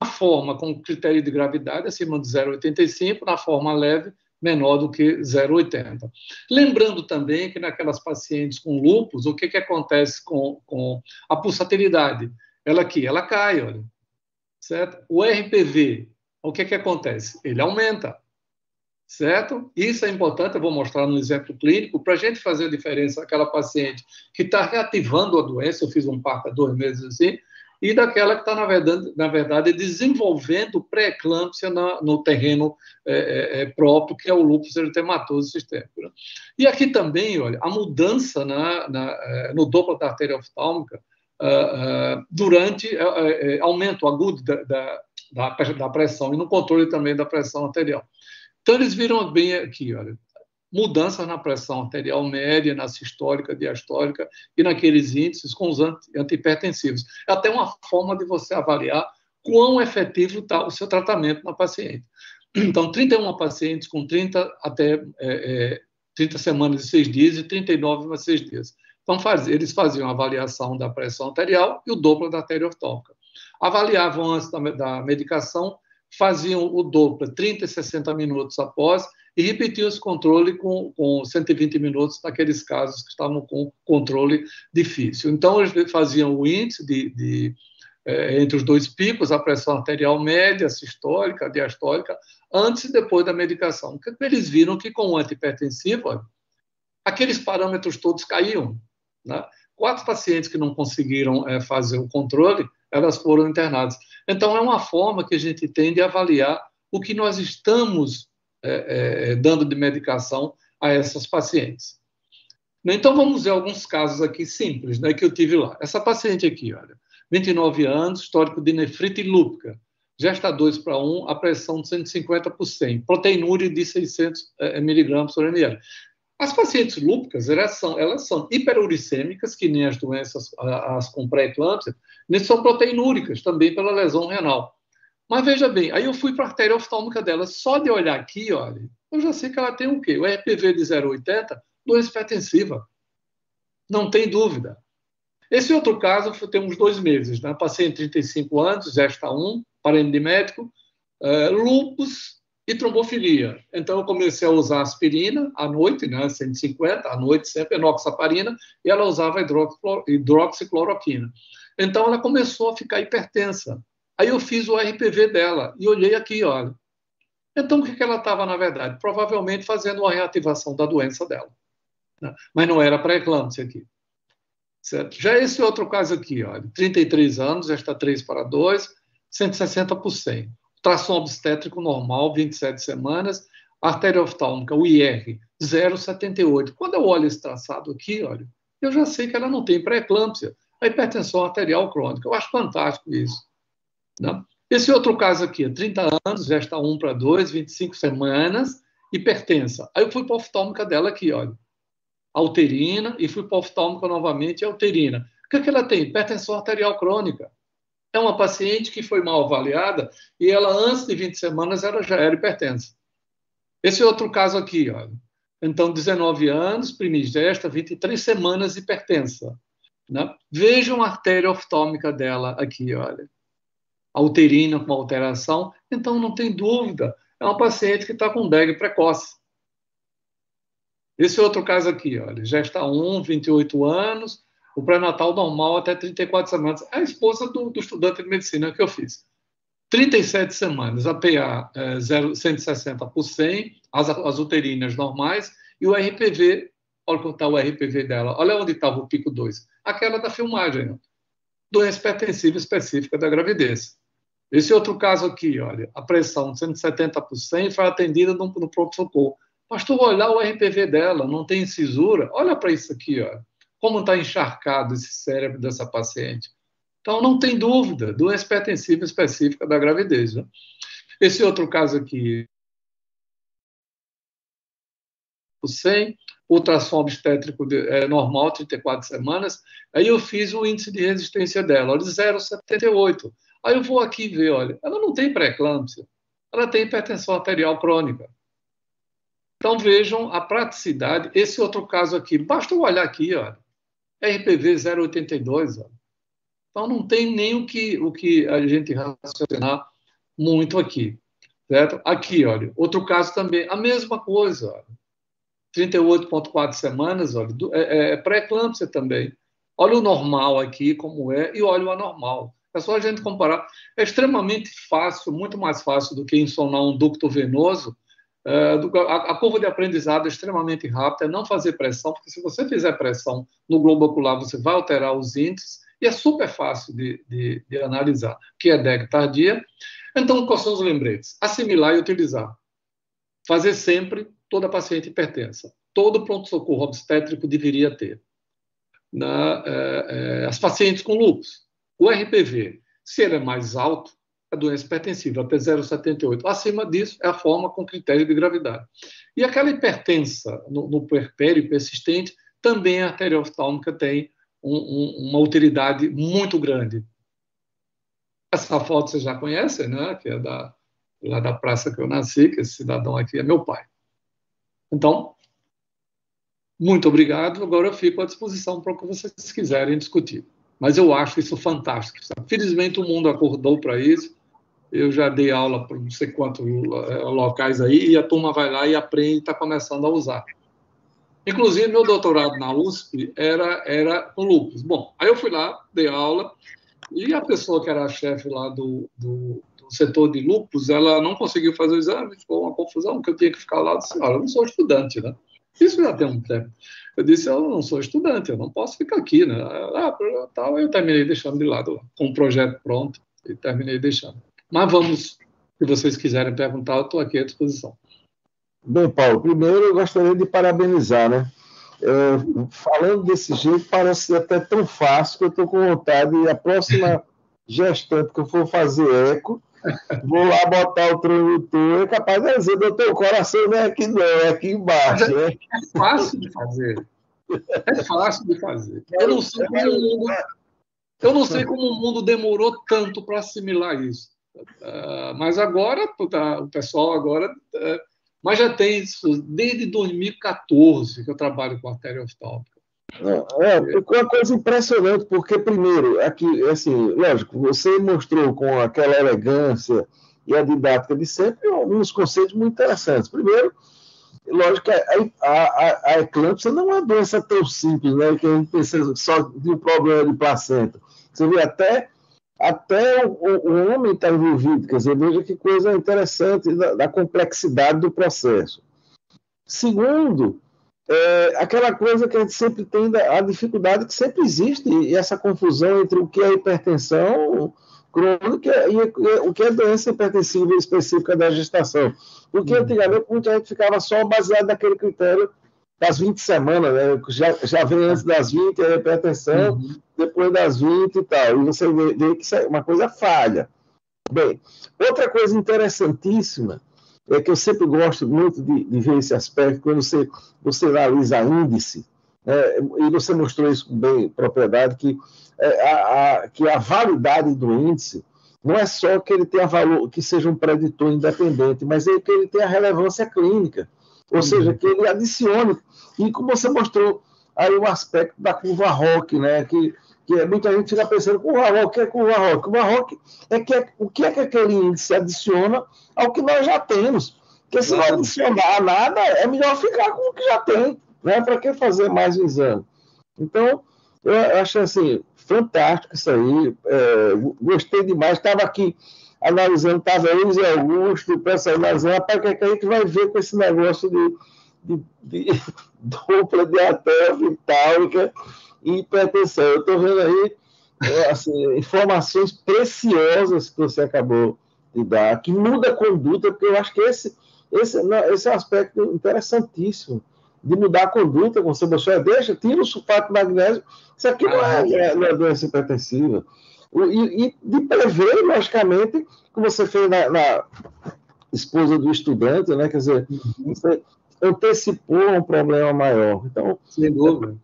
Na forma com critério de gravidade, acima de 0,85, na forma leve, menor do que 0,80. Lembrando também que naquelas pacientes com lúpus, o que acontece com a pulsatilidade? Ela cai, olha, certo? O RPV, o que acontece? Ele aumenta, certo? Isso é importante, eu vou mostrar no exemplo clínico, para a gente fazer a diferença daquela paciente que está reativando a doença, eu fiz um parto há 2 meses assim, e daquela que está, na verdade, desenvolvendo pré-eclâmpsia no terreno próprio, que é o lúpus eritematoso sistêmico. Né? E aqui também, olha, a mudança no Doppler da artéria oftálmica durante aumento agudo da pressão e no controle também da pressão arterial. Então, eles viram bem aqui, olha, mudanças na pressão arterial média, na sistólica, diastólica e naqueles índices com os antihipertensivos. É até uma forma de você avaliar quão efetivo está o seu tratamento na paciente. Então, 31 pacientes com 30 semanas e 6 dias e 39 mais 6 dias. Então, eles faziam a avaliação da pressão arterial e o Doppler da artéria oftálmica. Avaliavam antes da medicação, faziam o Doppler 30 e 60 minutos após e repetiam esse controle com 120 minutos naqueles casos que estavam com controle difícil. Então, eles faziam o índice entre os dois picos, a pressão arterial média, a sistólica, a diastólica, antes e depois da medicação. Eles viram que com o antihipertensivo, aqueles parâmetros todos caíam. Né? 4 pacientes que não conseguiram fazer o controle, elas foram internadas. Então, é uma forma que a gente tem de avaliar o que nós estamos dando de medicação a essas pacientes. Então, vamos ver alguns casos aqui simples, né, que eu tive lá. Essa paciente aqui, olha, 29 anos, histórico de nefrite lúpica, gesta 2:1, a pressão de 150 por 100, proteinúria de 600 miligramas por ml. As pacientes lúpicas, elas são hiperuricêmicas, que nem as doenças as com pré-eclâmpsia, nem são proteinúricas, também pela lesão renal. Mas veja bem, aí eu fui para a artéria oftálmica dela, só de olhar aqui, olha, eu já sei que ela tem o quê? O RPV de 0,80, doença hipertensiva. Não tem dúvida. Esse outro caso tem uns 2 meses, né? Paciente de 35 anos, gesta 1, parente de médico, lúpus e trombofilia. Então, eu comecei a usar aspirina à noite, né? 150, à noite sempre, enoxaparina, e ela usava hidroxicloroquina. Então, ela começou a ficar hipertensa. Aí eu fiz o RPV dela e olhei aqui, olha. Então, o que ela estava, na verdade? Provavelmente fazendo uma reativação da doença dela. Né? Mas não era pré-eclâmpsia aqui. Certo? Já esse outro caso aqui, olha, 33 anos, gesta 3:2, 160 por 100. Tração obstétrico normal, 27 semanas. Artéria oftálmica, o IR, 0,78. Quando eu olho esse traçado aqui, olha, eu já sei que ela não tem pré-eclâmpsia. A hipertensão arterial crônica. Eu acho fantástico isso. Né? Esse outro caso aqui, 30 anos, gesta 1:2, 25 semanas, hipertensa. Aí eu fui para a oftálmica dela aqui, olha. Alterina, e fui para a oftálmica novamente, alterina. O que é que ela tem? Hipertensão arterial crônica. É uma paciente que foi mal avaliada e ela, antes de 20 semanas, ela já era hipertensa. Esse outro caso aqui, olha. Então, 19 anos, primigesta, 23 semanas, hipertensa. Né? Vejam a artéria oftálmica dela aqui, olha. Alterina com alteração, então não tem dúvida, é uma paciente que está com DEG precoce. Esse outro caso aqui, olha, gesta 1, 28 anos, o pré-natal normal até 34 semanas. É a esposa do estudante de medicina que eu fiz. 37 semanas, a PA 160 por 100, as uterinas normais, e o RPV, olha como está o RPV dela, olha onde estava o pico 2, aquela da filmagem, ó. Doença hipertensiva específica da gravidez. Esse outro caso aqui, olha, a pressão de 170 por 100 foi atendida no pronto-socorro. Mas tu olhar o RPV dela, não tem cisura, olha para isso aqui, ó, como está encharcado esse cérebro dessa paciente. Então, não tem dúvida, doença hipertensiva específica da gravidez. Né? Esse outro caso aqui, por 100, ultrassom obstétrico normal, 34 semanas, aí eu fiz o índice de resistência dela, olha, 0,78. Aí eu vou aqui ver, olha, ela não tem pré-eclâmpsia, ela tem hipertensão arterial crônica. Então vejam a praticidade. Esse outro caso aqui, basta eu olhar aqui, olha, RPV 0,82, olha. Então não tem nem o que a gente raciocinar muito aqui, certo? Aqui, olha, outro caso também, a mesma coisa, olha. 38,4 semanas, olha, pré-eclâmpsia também. Olha o normal aqui, como é, e olha o anormal. É só a gente comparar. É extremamente fácil, muito mais fácil do que insonar um ducto venoso. A curva de aprendizado é extremamente rápida, é não fazer pressão, porque se você fizer pressão no globo ocular, você vai alterar os índices E é super fácil de analisar, que é DEG tardia. Então, quais são os lembretes? Assimilar e utilizar. Fazer sempre toda paciente hipertensa. Todo pronto-socorro obstétrico deveria ter. As pacientes com lúpus. O RPV, se ele é mais alto, é doença hipertensiva, até 0,78. Acima disso, é a forma com critério de gravidade. E aquela hipertensa no puerpério persistente, também a artéria oftálmica tem uma utilidade muito grande. Essa foto vocês já conhecem, né? Que é lá da praça que eu nasci, que esse cidadão aqui é meu pai. Então, muito obrigado. Agora eu fico à disposição para o que vocês quiserem discutir. Mas eu acho isso fantástico. Sabe? Felizmente o mundo acordou para isso. Eu já dei aula para não sei quantos locais aí, e a turma vai lá e aprende e está começando a usar. Inclusive, meu doutorado na USP era com lúpus. Bom, aí eu fui lá, dei aula, e a pessoa que era a chefe lá do setor de lúpus, ela não conseguiu fazer o exame, ficou uma confusão, que eu tinha que ficar lá. Eu disse, olha, eu não sou estudante, né? Isso já tem um tempo. Eu disse, eu não sou estudante, eu não posso ficar aqui, né? Eu terminei deixando de lado lá, com o projeto pronto, e terminei deixando. Mas vamos, se vocês quiserem perguntar, eu estou aqui à disposição. Bem, Paulo, primeiro eu gostaria de parabenizar, né? Falando desse jeito, parece até tão fácil que eu estou com vontade, e a próxima gestante que eu for fazer eco, vou lá botar o transdutor, é capaz de dizer, doutor, o coração não é aqui não, é aqui embaixo. Né? É fácil de fazer. É fácil de fazer. Eu não sei como o mundo demorou tanto para assimilar isso. Mas agora, o pessoal agora... Mas já tem isso desde 2014 que eu trabalho com artéria oftálmica. Uma coisa impressionante, porque, primeiro, aqui, assim, lógico, você mostrou com aquela elegância e a didática de sempre alguns conceitos muito interessantes. Primeiro, lógico que a eclâmpsia não é uma doença tão simples, né, que a gente pensa só de um problema de placenta. Você vê até o homem está envolvido, quer dizer, veja que coisa interessante da complexidade do processo. Segundo, aquela coisa que a gente sempre tem, a dificuldade que sempre existe, e essa confusão entre o que é hipertensão crônica e o que é doença hipertensiva específica da gestação. Porque antigamente muita gente ficava só baseado naquele critério das 20 semanas, né? Já vem antes das 20 a hipertensão, depois das 20 e tal. E você vê que isso é uma coisa falha. Bem, outra coisa interessantíssima é que eu sempre gosto muito de ver esse aspecto, quando você analisa índice, e você mostrou isso com bem propriedade, que a validade do índice não é só que ele tenha valor, que seja um preditor independente, mas é que ele tenha relevância clínica, ou seja, que ele adicione, e como você mostrou aí o aspecto da curva ROC, né, que muita gente fica pensando, curva ROC, o que é curva ROC? Curva ROC o que aquele índice adiciona ao que nós já temos, porque se não adicionar nada, é melhor ficar com o que já tem, né, para que fazer mais um exame? Então, eu acho assim, fantástico isso aí, gostei demais, estava aqui analisando, estava eu e Augusto, o pessoal analisando, para que a gente vai ver com esse negócio de dupla de artéria oftálmica e hipertensão. Eu estou vendo aí assim, informações preciosas que você acabou de dar, que muda a conduta, porque eu acho que esse é um aspecto interessantíssimo, de mudar a conduta, como você mostrou, tira o sulfato de magnésio, isso aqui não é doença hipertensiva. E de prever, logicamente, que você fez na esposa do estudante, né? Quer dizer, você antecipou um problema maior. Então, sem dúvida.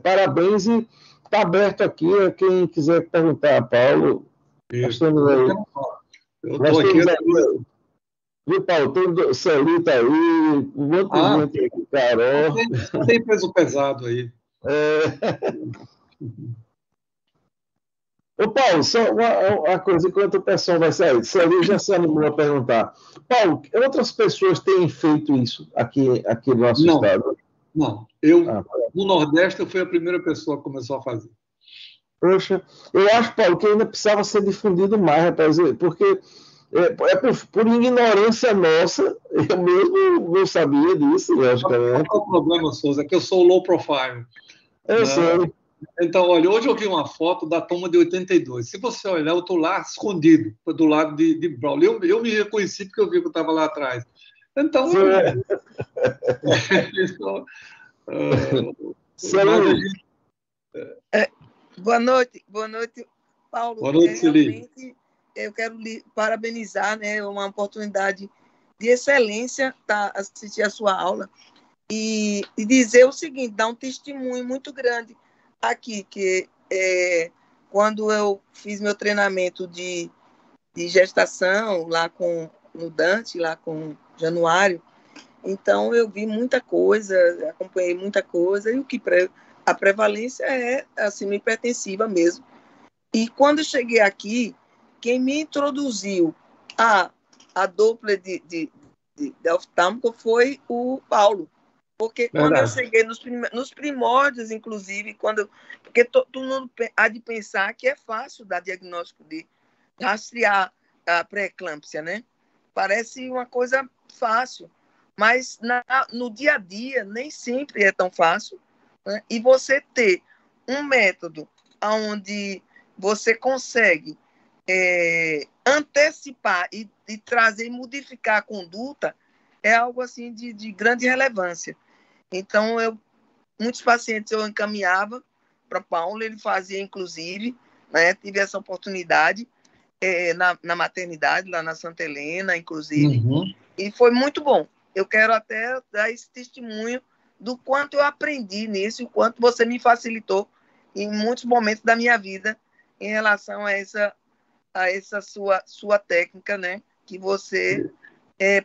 Parabéns, e está aberto aqui a quem quiser perguntar a Paulo. Nós estamos aí. Eu estou aqui. Viu, Paulo? Tem Celita aí, um monte de gente aqui, Carol. Tem peso pesado aí. Ô, Paulo, só uma coisa, enquanto o pessoal vai sair, Celita já se animou a perguntar. Paulo, outras pessoas têm feito isso aqui no nosso estado? Não, no Nordeste eu fui a primeira pessoa que começou a fazer. Poxa, eu acho, Paulo, que ainda precisava ser difundido mais, rapaz, porque por ignorância nossa, eu mesmo não sabia disso, logicamente. Qual é o problema, Souza? É que eu sou low profile. Eu sei. Então, olha, hoje eu vi uma foto da toma de 82. Se você olhar, eu estou lá escondido, do lado de Braulio. Eu me reconheci porque eu vi que eu estava lá atrás. Então, boa noite, Paulo. Boa noite, realmente, eu quero lhe parabenizar, né? É uma oportunidade de excelência assistir a sua aula e dizer o seguinte, dar um testemunho muito grande aqui, que quando eu fiz meu treinamento de gestação lá no Dante, lá com o Januário, então eu vi muita coisa, acompanhei muita coisa, e a prevalência é assim, hipertensiva mesmo. E quando eu cheguei aqui, quem me introduziu a Doppler de oftálmico foi o Paulo. Porque quando eu cheguei nos primórdios, inclusive, porque todo mundo há de pensar que é fácil dar diagnóstico de rastrear a pré-eclâmpsia, né? Parece uma coisa fácil, mas no dia a dia nem sempre é tão fácil, né? E você ter um método onde você consegue antecipar e trazer e modificar a conduta é algo assim de grande relevância. Então, muitos pacientes eu encaminhava para Paulo, ele fazia, inclusive, né, tive essa oportunidade na maternidade, lá na Santa Helena, inclusive, e foi muito bom. Eu quero até dar esse testemunho do quanto eu aprendi nisso, o quanto você me facilitou em muitos momentos da minha vida em relação a essa sua técnica, né, que você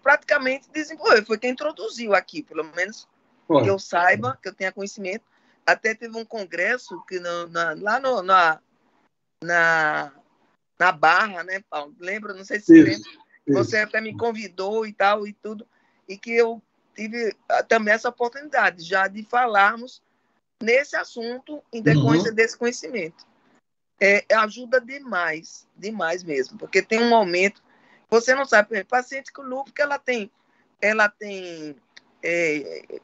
praticamente desenvolveu. Foi quem introduziu aqui, pelo menos que eu saiba, que eu tenha conhecimento. Até teve um congresso que lá na Barra, né, Paulo? Lembra? Não sei se você lembra. Você até me convidou e tal, e tudo, e que eu tive também essa oportunidade já de falarmos nesse assunto em decorrência desse conhecimento. Ajuda demais, demais mesmo, porque tem um momento, você não sabe, por exemplo, paciente com lúpus, ela tem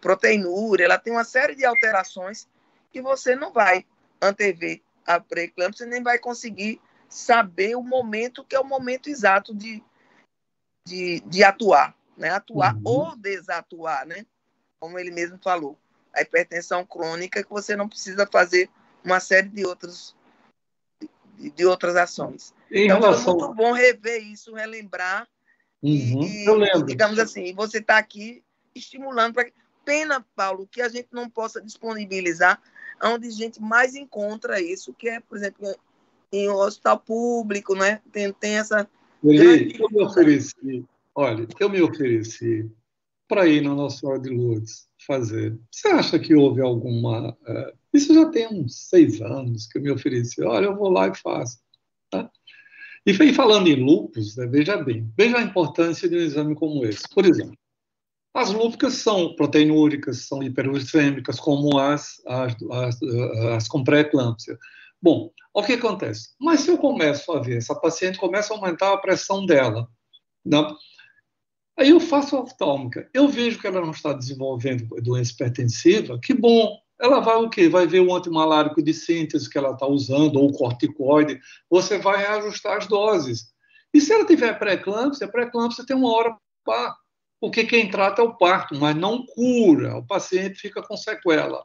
proteinúria, ela tem uma série de alterações que você não vai antever a pré-eclâmpsia, nem vai conseguir saber o momento que é o momento exato de atuar, né? Atuar ou desatuar, né? Como ele mesmo falou. A hipertensão crônica, que você não precisa fazer uma série de outras ações. Então, foi muito bom rever isso, relembrar. Eu lembro. Digamos assim, você está aqui estimulando. Pena, Paulo, que a gente não possa disponibilizar onde a gente mais encontra isso, que é, por exemplo, em um hospital público, né? Tem essa... Eu me ofereci, olha, para ir na Nossa Senhora de Lourdes fazer. Você acha que houve alguma... Isso já tem uns 6 anos que eu me ofereci. Olha, eu vou lá e faço. Tá? E falando em lúpus, né, veja a importância de um exame como esse. Por exemplo, as lúpicas são proteinúricas, são hiperuricêmicas, como as com pré-eclâmpsia. Bom, o que acontece? Mas se eu começo a ver, essa paciente começa a aumentar a pressão dela, né? Aí eu faço a oftálmica, eu vejo que ela não está desenvolvendo doença hipertensiva, que bom, ela vai o quê? Vai ver o antimalárico de síntese que ela está usando, ou o corticoide, você vai reajustar as doses. E se ela tiver pré-eclâmpsia, a pré-eclâmpsia tem uma hora para, porque quem trata é o parto, mas não cura, o paciente fica com sequela.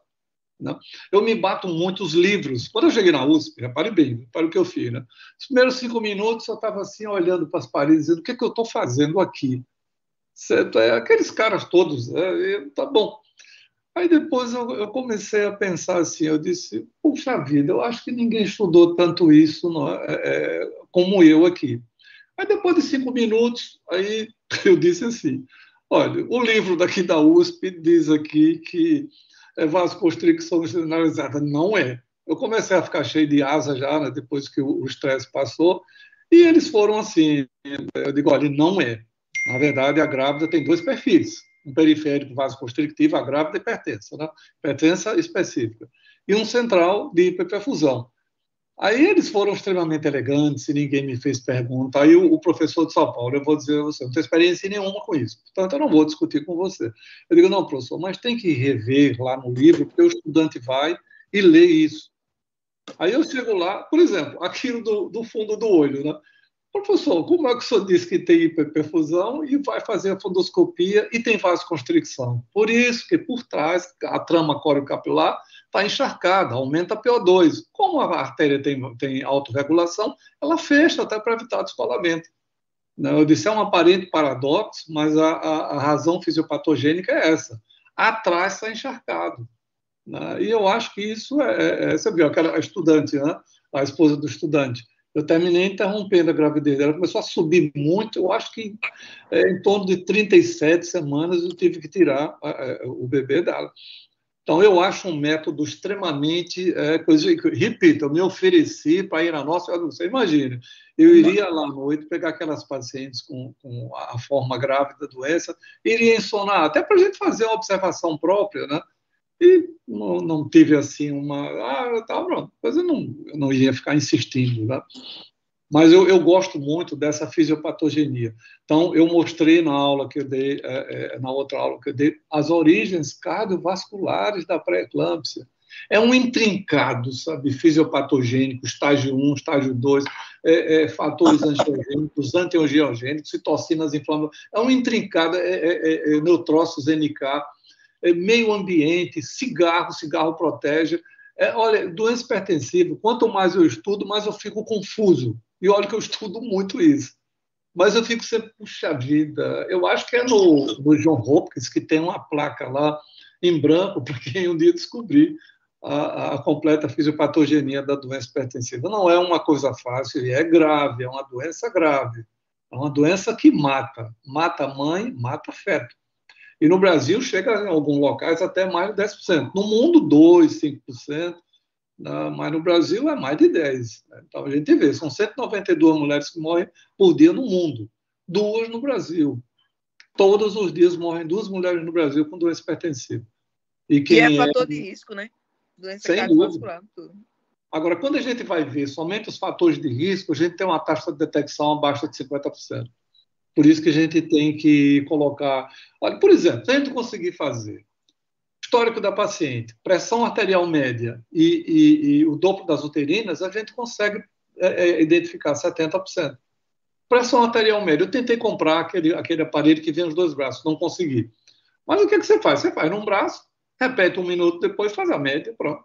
Né? Eu me bato muito os livros. Quando eu cheguei na USP, repare o que eu fiz. Né? Os primeiros 5 minutos eu estava assim, olhando para as paredes, dizendo, o que eu estou fazendo aqui? Certo? Aqueles caras todos, tá bom. Aí depois eu comecei a pensar assim, eu disse, puxa vida, eu acho que ninguém estudou tanto isso como eu aqui. Aí depois de 5 minutos, aí eu disse assim, olha, o livro daqui da USP diz aqui que vasoconstricção generalizada. Não é. Eu comecei a ficar cheio de asa já, né, depois que o estresse passou, e eles foram assim, eu digo, olha, não é. Na verdade, a grávida tem 2 perfis, um periférico vasoconstrictivo, a grávida hipertensa, né? Hipertensa específica, e um central de hiperperfusão. Aí eles foram extremamente elegantes e ninguém me fez pergunta. Aí o professor de São Paulo, eu vou dizer a você, não tenho experiência nenhuma com isso, portanto eu não vou discutir com você. Eu digo, não, professor, mas tem que rever lá no livro, porque o estudante vai e lê isso. Aí eu chego lá, por exemplo, aquilo do fundo do olho, né? Professor, como é que o senhor disse que tem hiperperfusão e vai fazer a fundoscopia e tem vasoconstricção? Por isso que por trás a trama coriocapilar está encharcada, aumenta a PO2. Como a artéria tem autorregulação, ela fecha até para evitar descolamento. Eu disse, é um aparente paradoxo, mas a razão fisiopatogênica é essa. Atrás está encharcado. E eu acho que isso você viu, aquela estudante, né? A esposa do estudante. Eu terminei interrompendo a gravidez. Ela começou a subir muito. Eu acho que em torno de 37 semanas eu tive que tirar o bebê dela. Então, eu acho um método extremamente... repito, eu me ofereci para ir na nossa... Você imagina, eu iria lá à noite pegar aquelas pacientes com a forma grave da doença, iria ensonar, até para a gente fazer uma observação própria, né? E não tive assim tá pronto, mas eu não ia ficar insistindo, né? Mas eu gosto muito dessa fisiopatogenia. Então, eu mostrei na aula que eu dei, na outra aula que eu dei, as origens cardiovasculares da pré-eclâmpsia. É um intrincado, sabe, fisiopatogênico, estágio 1, estágio 2, fatores angiogênicos, antiangiogênicos, citocinas inflamatórias. É um intrincado, neutrócitos NK, meio ambiente, cigarro protege. Olha, doença hipertensiva, quanto mais eu estudo, mais eu fico confuso. E olha que eu estudo muito isso. Mas eu fico sempre, puxa vida, eu acho que é no John Hopkins que tem uma placa lá em branco para quem um dia descobrir a completa fisiopatogenia da doença hipertensiva. Não é uma coisa fácil, é grave, é uma doença grave. É uma doença que mata a mãe, mata feto. E no Brasil chega em alguns locais até mais de 10%. No mundo, 2%, 5%. Mas no Brasil é mais de 10%. Então a gente vê, são 192 mulheres que morrem por dia no mundo. 2 no Brasil. Todos os dias morrem 2 mulheres no Brasil com doença hipertensiva. E que é fator de risco, né? Doença cardiovascular. Tudo. Agora, quando a gente vai ver somente os fatores de risco, a gente tem uma taxa de detecção abaixo de 50%. Por isso que a gente tem que colocar... Olha, por exemplo, se a gente conseguir fazer histórico da paciente, pressão arterial média e o Doppler das uterinas, a gente consegue identificar 70%. Pressão arterial média, eu tentei comprar aquele aparelho que vem os 2 braços, não consegui. Mas o que você faz? Você faz num braço, repete 1 minuto depois, faz a média, pronto.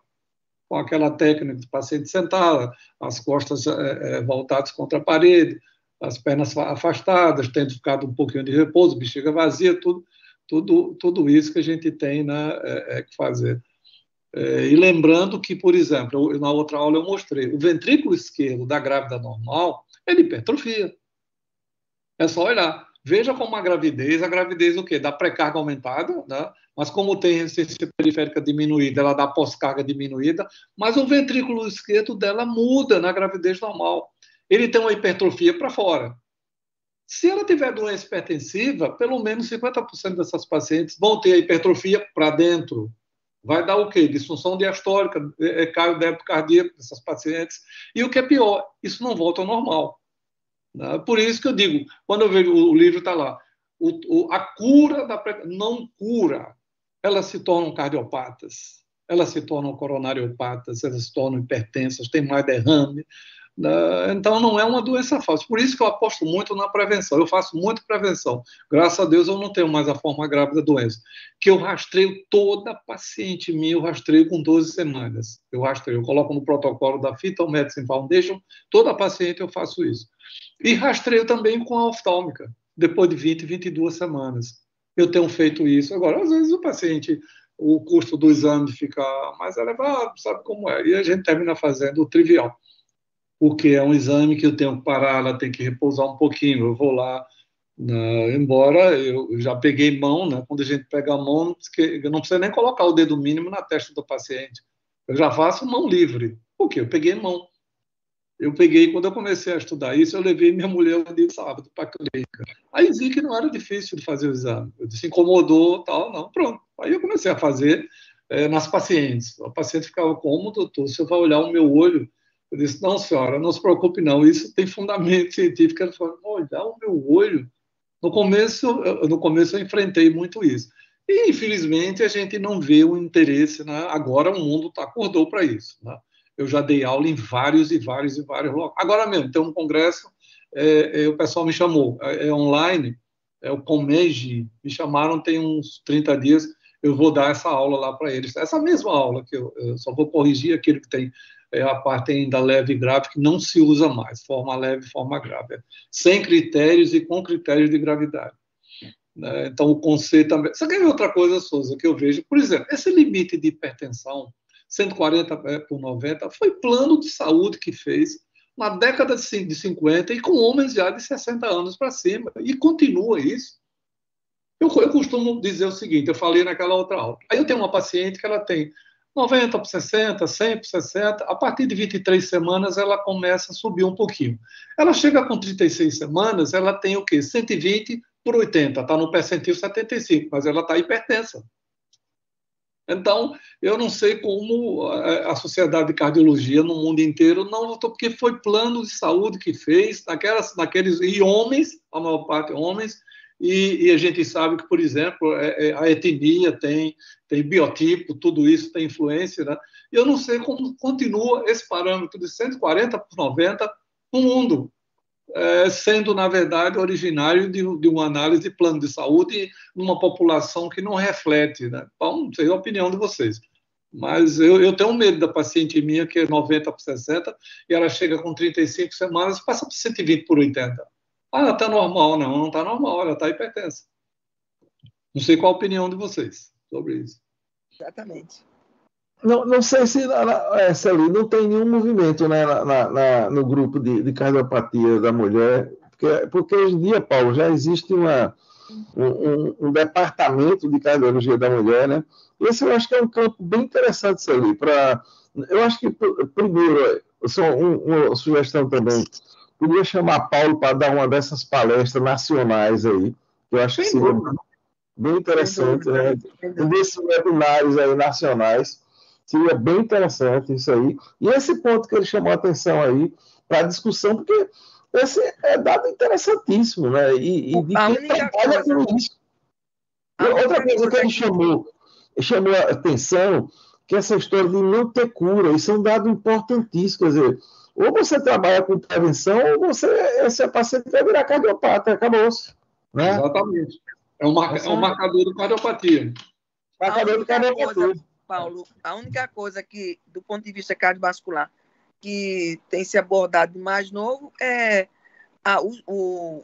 Com aquela técnica de paciente sentada, as costas voltadas contra a parede, as pernas afastadas, tendo ficado um pouquinho de repouso, bexiga vazia, tudo isso que a gente tem, né, que fazer. E lembrando que, por exemplo, na outra aula eu mostrei, o ventrículo esquerdo da grávida normal, ele hipertrofia. É só olhar. Veja como a gravidez o quê? Dá pré-carga aumentada, né? Mas como tem resistência periférica diminuída, ela dá pós-carga diminuída, mas o ventrículo esquerdo dela muda na gravidez normal. Ele tem uma hipertrofia para fora. Se ela tiver doença hipertensiva, pelo menos 50% dessas pacientes vão ter a hipertrofia para dentro. Vai dar o quê? Disfunção diastólica, caio débito cardíaco dessas pacientes. E o que é pior, isso não volta ao normal. Por isso que eu digo, quando eu vejo o livro está lá, a cura não cura. Elas se tornam cardiopatas, elas se tornam coronariopatas, elas se tornam hipertensas, têm mais derrame. Então, não é uma doença fácil. Por isso que eu aposto muito na prevenção. Eu faço muito prevenção. Graças a Deus, eu não tenho mais a forma grave da doença. Que eu rastreio toda paciente minha, eu rastreio com 12 semanas. Eu coloco no protocolo da Fetal Medicine Foundation, toda paciente eu faço isso. E rastreio também com a oftálmica, depois de 20, 22 semanas. Eu tenho feito isso. Agora, às vezes o paciente, o custo do exame fica mais elevado, sabe como é. E a gente termina fazendo o trivial. Porque é um exame que eu tenho que parar, ela tem que repousar um pouquinho, eu vou lá, embora eu já peguei mão, né? Quando a gente pega a mão, eu não precisa nem colocar o dedo mínimo na testa do paciente, eu já faço mão livre, porque eu peguei mão. Quando eu comecei a estudar isso, eu levei minha mulher um dia de sábado para a clínica. Aí vi que não era difícil de fazer o exame, eu disse, incomodou, tal, não, pronto. Aí eu comecei a fazer nas pacientes, o paciente ficava, como, doutor, você vai olhar o meu olho? Eu disse, não, senhora, não se preocupe, não, isso tem fundamento científico. Ela falou, olha, o meu olho. No começo eu enfrentei muito isso. E, infelizmente, a gente não vê o interesse, né? Agora o mundo acordou para isso. Né? eu já dei aula em vários e vários e vários locais. Agora mesmo, tem um congresso, o pessoal me chamou, online, o Comege, me chamaram tem uns 30 dias, eu vou dar essa aula lá para eles. Essa mesma aula, que eu só vou corrigir aquilo que tem a parte ainda leve e grave, que não se usa mais, forma leve e forma grave, sem critérios e com critérios de gravidade. Então, o conceito também... Só que é outra coisa, Souza, que eu vejo, por exemplo, esse limite de hipertensão, 140 por 90, foi plano de saúde que fez na década de 50 e com homens já de 60 anos para cima, e continua isso. Eu costumo dizer o seguinte, eu falei naquela outra aula, aí eu tenho uma paciente que ela tem 90 por 60, 100 por 60, a partir de 23 semanas ela começa a subir um pouquinho. Ela chega com 36 semanas, ela tem o quê? 120 por 80, está no percentil 75, mas ela está hipertensa. Então, eu não sei como a Sociedade de Cardiologia no mundo inteiro não votou, porque foi plano de saúde que fez, naqueles, e homens, a maior parte homens, e a gente sabe que, por exemplo, a etnia tem biotipo, tudo isso tem influência, né? E eu não sei como continua esse parâmetro de 140 por 90 no mundo, sendo, na verdade, originário de uma análise de plano de saúde numa população que não reflete, né? Então, não sei a opinião de vocês. Mas eu tenho medo da paciente minha, que é 90 por 60, e ela chega com 35 semanas, passa por 120 por 80. Ela está normal. Não está normal, ela está hipertensa. Não sei qual a opinião de vocês sobre isso. Exatamente. Não sei se essa ali não tem nenhum movimento, né, no grupo de cardiopatia da mulher, porque hoje em dia, Paulo, já existe um departamento de cardiologia da mulher, né? Esse eu acho que é um campo bem interessante, isso ali. Eu acho que, primeiro, só uma sugestão também, podia chamar Paulo para dar uma dessas palestras nacionais aí, que eu acho que seria bem interessante, né? Um desses webinários aí nacionais. Seria bem interessante isso aí. E esse ponto que ele chamou a atenção aí para a discussão, porque esse é dado interessantíssimo, né? E de quem trabalha com isso. Outra coisa que ele chamou a atenção, que essa história de não ter cura, isso é um dado importantíssimo. Quer dizer, ou você trabalha com prevenção, ou esse paciente vai virar cardiopata, acabou-se. Né? Exatamente. É um marcador de cardiopatia. Marcador de cardiopatia. Paulo, a única coisa que, do ponto de vista cardiovascular, que tem se abordado de mais novo é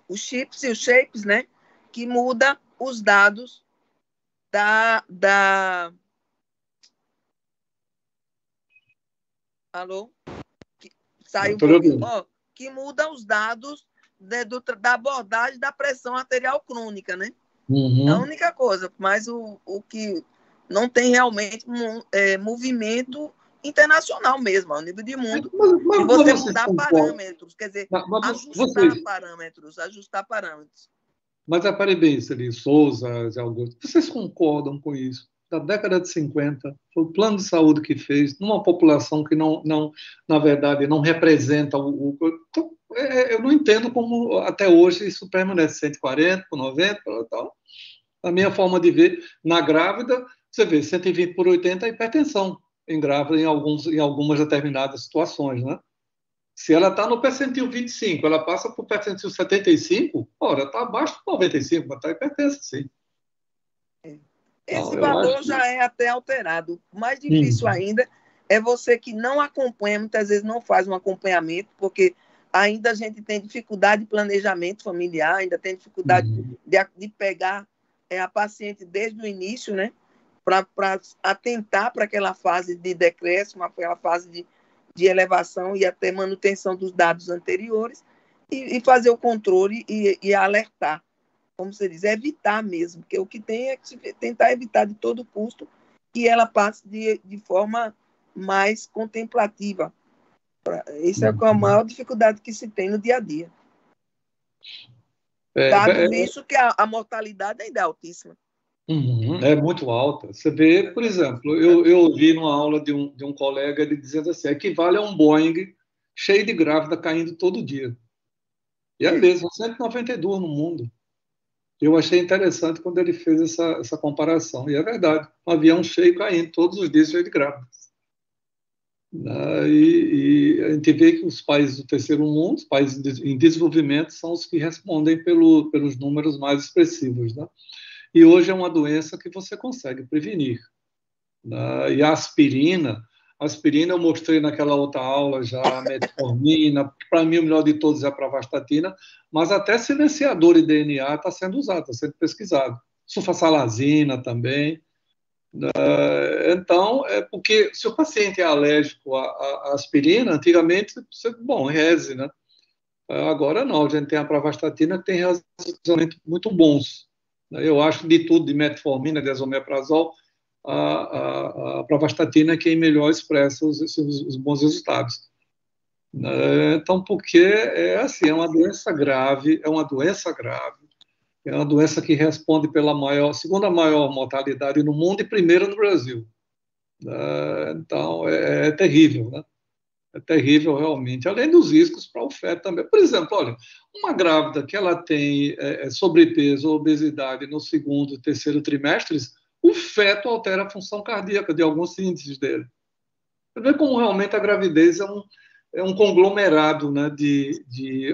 os chips e os shapes, né? Que muda os dados Alô? Saiu um pouquinho. Que muda os dados da abordagem da pressão arterial crônica, né? Uhum. A única coisa, mas o que não tem realmente movimento internacional mesmo, ao nível de mundo, e você mudar parâmetros, quer dizer, ajustar parâmetros. Mas a Parabéns, ali, Souza, Augusto, vocês concordam com isso? Da década de 50, foi o plano de saúde que fez, numa população que não na verdade, não representa então, eu não entendo como até hoje isso permanece 140 por 90, tal. A minha forma de ver, na grávida, você vê 120 por 80 é hipertensão em grávida em algumas determinadas situações, né? Se ela está no percentil 25, ela passa para o percentil 75, ora, está abaixo do 95, mas está hipertensa, sim. Esse valor já é até alterado. O mais difícil ainda é você que não acompanha, muitas vezes não faz um acompanhamento, porque ainda a gente tem dificuldade de planejamento familiar, ainda tem dificuldade de pegar a paciente desde o início, né? Para atentar para aquela fase de decréscimo, aquela fase de elevação e até manutenção dos dados anteriores e fazer o controle e alertar, como você diz, evitar mesmo, porque o que tem é que tentar evitar de todo custo que ela passe de forma mais contemplativa. Essa é a maior dificuldade que se tem no dia a dia. Dado isso que a mortalidade ainda é altíssima. É muito alta. Você vê, por exemplo, eu ouvi numa aula de um colega ele dizendo assim, equivale a um Boeing cheio de grávida caindo todo dia. E é mesmo, 192 no mundo. Eu achei interessante quando ele fez essa comparação. E é verdade, um avião cheio caindo todos os dias cheio de grávidas. né? E a gente vê que os países do terceiro mundo, os países em desenvolvimento, são os que respondem pelos números mais expressivos, né? E hoje é uma doença que você consegue prevenir, né? E a aspirina eu mostrei naquela outra aula já, a metformina, para mim o melhor de todos é a pravastatina, mas até silenciador de DNA está sendo usado, está sendo pesquisado. Sulfasalazina também. Então, é porque se o paciente é alérgico à aspirina, antigamente, bom, reze, né? Agora não, a gente tem a pravastatina que tem resultados muito bons. Eu acho de tudo, de metformina, de esomeprazol, a pravastatina é quem melhor expressa os bons resultados. Então, porque é assim, é uma doença grave, é uma doença que responde pela segunda maior mortalidade no mundo e primeira no Brasil. Então, é terrível, né? É terrível realmente, além dos riscos para o feto também. Por exemplo, olha, uma grávida que ela tem sobrepeso ou obesidade no segundo e terceiro trimestres, o feto altera a função cardíaca de alguns índices dele. Você vê como realmente a gravidez é um conglomerado, né,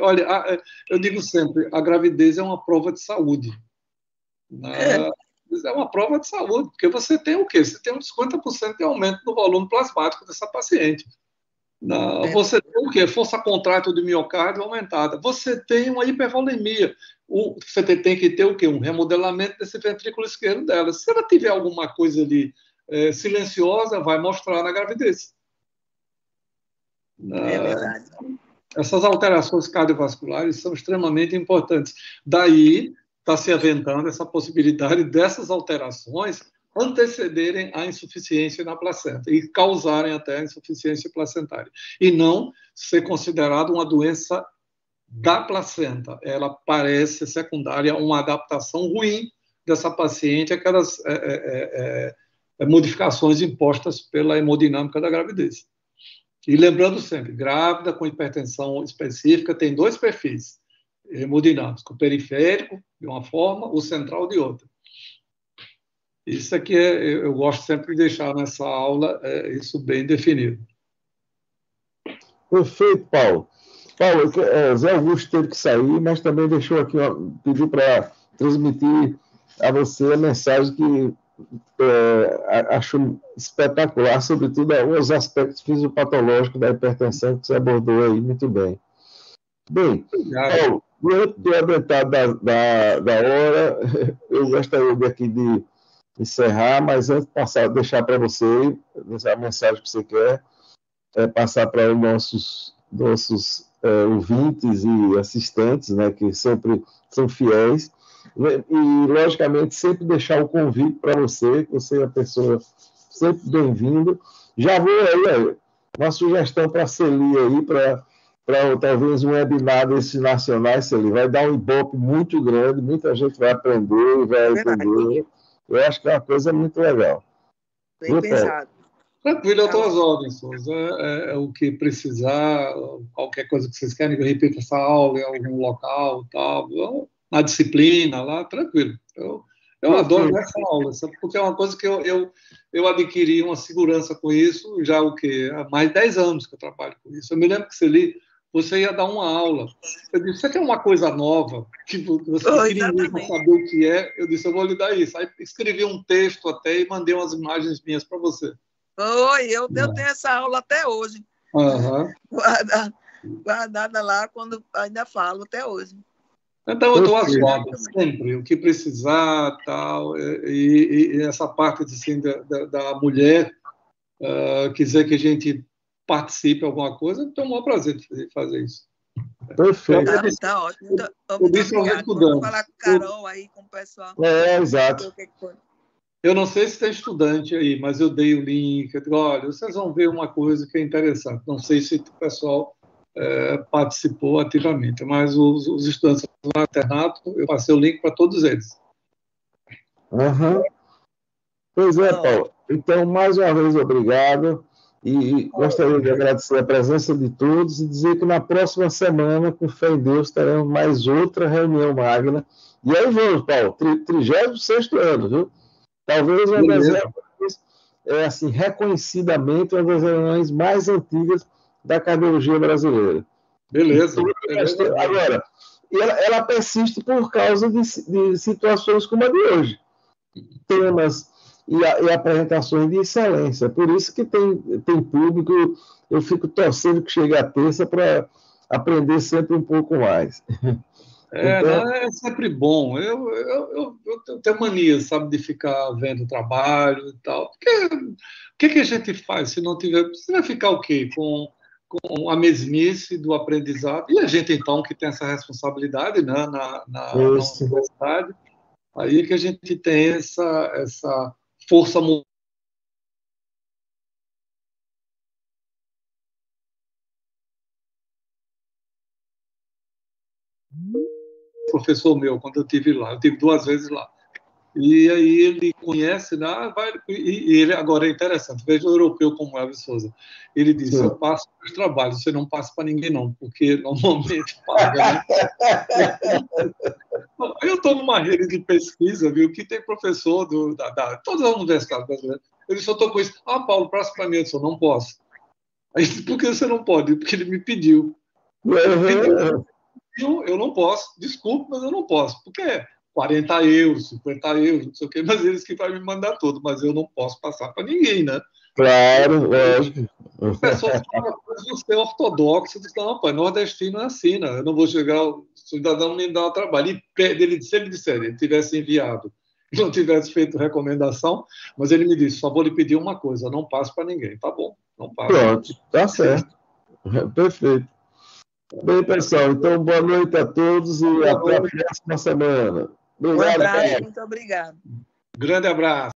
olha, eu digo sempre, a gravidez é uma prova de saúde. Né? É uma prova de saúde, porque você tem o quê? Você tem um 50% de aumento no volume plasmático dessa paciente. Você tem o quê? Força contrátil do miocárdio aumentada. Você tem uma hipervolemia. Você tem que ter o quê? Um remodelamento desse ventrículo esquerdo dela. Se ela tiver alguma coisa ali silenciosa, vai mostrar na gravidez. É verdade. Essas alterações cardiovasculares são extremamente importantes. Daí está se aventando essa possibilidade dessas alterações antecederem a insuficiência na placenta e causarem até a insuficiência placentária. E não ser considerado uma doença da placenta. Ela parece secundária a uma adaptação ruim dessa paciente àquelas modificações impostas pela hemodinâmica da gravidez. E lembrando sempre, grávida com hipertensão específica tem dois perfis hemodinâmicos, o periférico de uma forma, o central de outra. Isso aqui eu gosto sempre de deixar nessa aula isso bem definido. Perfeito, Paulo. Paulo, Zé Augusto teve que sair, mas também deixou aqui, pediu para transmitir a você a mensagem que acho espetacular, sobretudo os aspectos fisiopatológicos da hipertensão que você abordou aí muito bem. Bem, Paulo, diante do adiantado da hora, eu gostaria aqui de encerrar, mas antes de deixar para você a mensagem que você quer passar para os nossos ouvintes e assistentes, né, que sempre são fiéis, e, logicamente, sempre deixar o convite para você, que você é uma pessoa sempre bem-vinda. Já vou aí, uma sugestão para a Celi aí, para talvez um webinar desses nacionais, Celi. Vai dar um ibope muito grande, muita gente vai aprender e vai entender. Eu acho que é uma coisa muito legal. Bem pensado. Tranquilo, eu estou às ordens, Souza. O que precisar, qualquer coisa que vocês querem, que eu repita essa aula em algum local, tal, na disciplina lá, tranquilo. Eu adoro essa aula, porque é uma coisa que eu adquiri uma segurança com isso já há mais de 10 anos que eu trabalho com isso. Eu me lembro que você ia dar uma aula. Eu disse, você quer uma coisa nova? Que você queria saber o que é? Eu disse, eu vou lhe dar isso. Aí escrevi um texto até e mandei umas imagens minhas para você. Eu tenho essa aula até hoje. Uhum. Guardada lá, quando ainda falo até hoje. Então, eu estou às ordens, sempre, o que precisar, tal, e essa parte assim, da mulher quiser que a gente participe de alguma coisa, eu tenho o maior prazer de fazer isso. Perfeito. Tá ótimo. Vou falar com o Carol aí, com o pessoal. Exato. Eu não sei se tem estudante aí, mas eu dei o link. Eu digo, olha, vocês vão ver uma coisa que é interessante. Não sei se o pessoal participou ativamente, mas os estudantes do internato, eu passei o link para todos eles. Uhum. Pois é, Paulo. Então, mais uma vez, obrigado. E gostaria de agradecer a presença de todos e dizer que na próxima semana, com fé em Deus, teremos mais outra reunião magna. E aí vamos, Paulo, 36º ano, viu? Talvez uma das épocas assim, reconhecidamente uma das reuniões mais antigas da cardiologia brasileira. Beleza. Agora, ela persiste por causa de situações como a de hoje. Temas e apresentações de excelência. Por isso que tem público, eu fico torcendo que chegue a terça para aprender sempre um pouco mais. Então, é sempre bom. Eu tenho mania, sabe, de ficar vendo trabalho e tal. Porque o que a gente faz se não tiver... Você vai ficar o quê? Com a mesmice do aprendizado. E a gente, então, que tem essa responsabilidade, né, na universidade, aí que a gente tem essa força professor meu, quando eu tive lá, eu tive 2 vezes lá. E aí ele conhece, né? E ele agora é interessante, veja o europeu como Elvis Souza. Ele disse: eu passo os trabalhos, você não passa para ninguém, não, porque normalmente paga. Né? Eu estou numa rede de pesquisa, viu, que tem professor todas as universidades brasileiras. Ele só estou com isso. Paulo, passa para mim, eu disse: eu não posso. Aí, por que você não pode? Porque ele me pediu. Eu não posso, desculpe, mas eu não posso, porque é 40 euros, 50 euros, não sei o quê, mas eles que vão me mandar tudo, mas eu não posso passar para ninguém, né? Claro, lógico. O pessoal fala coisa de ser ortodoxo, diz: não, pai, nordestino é assim, né? Eu não vou chegar, o cidadão me dá o trabalho. Ele sempre disse, se ele tivesse enviado, não tivesse feito recomendação, mas ele me disse: só vou lhe pedir uma coisa, não passe para ninguém. Tá bom, não passe. Pronto, tá certo. Perfeito. Bem, pessoal, então boa noite a todos e até a próxima semana. Obrigado, um abraço, muito obrigado. Grande abraço.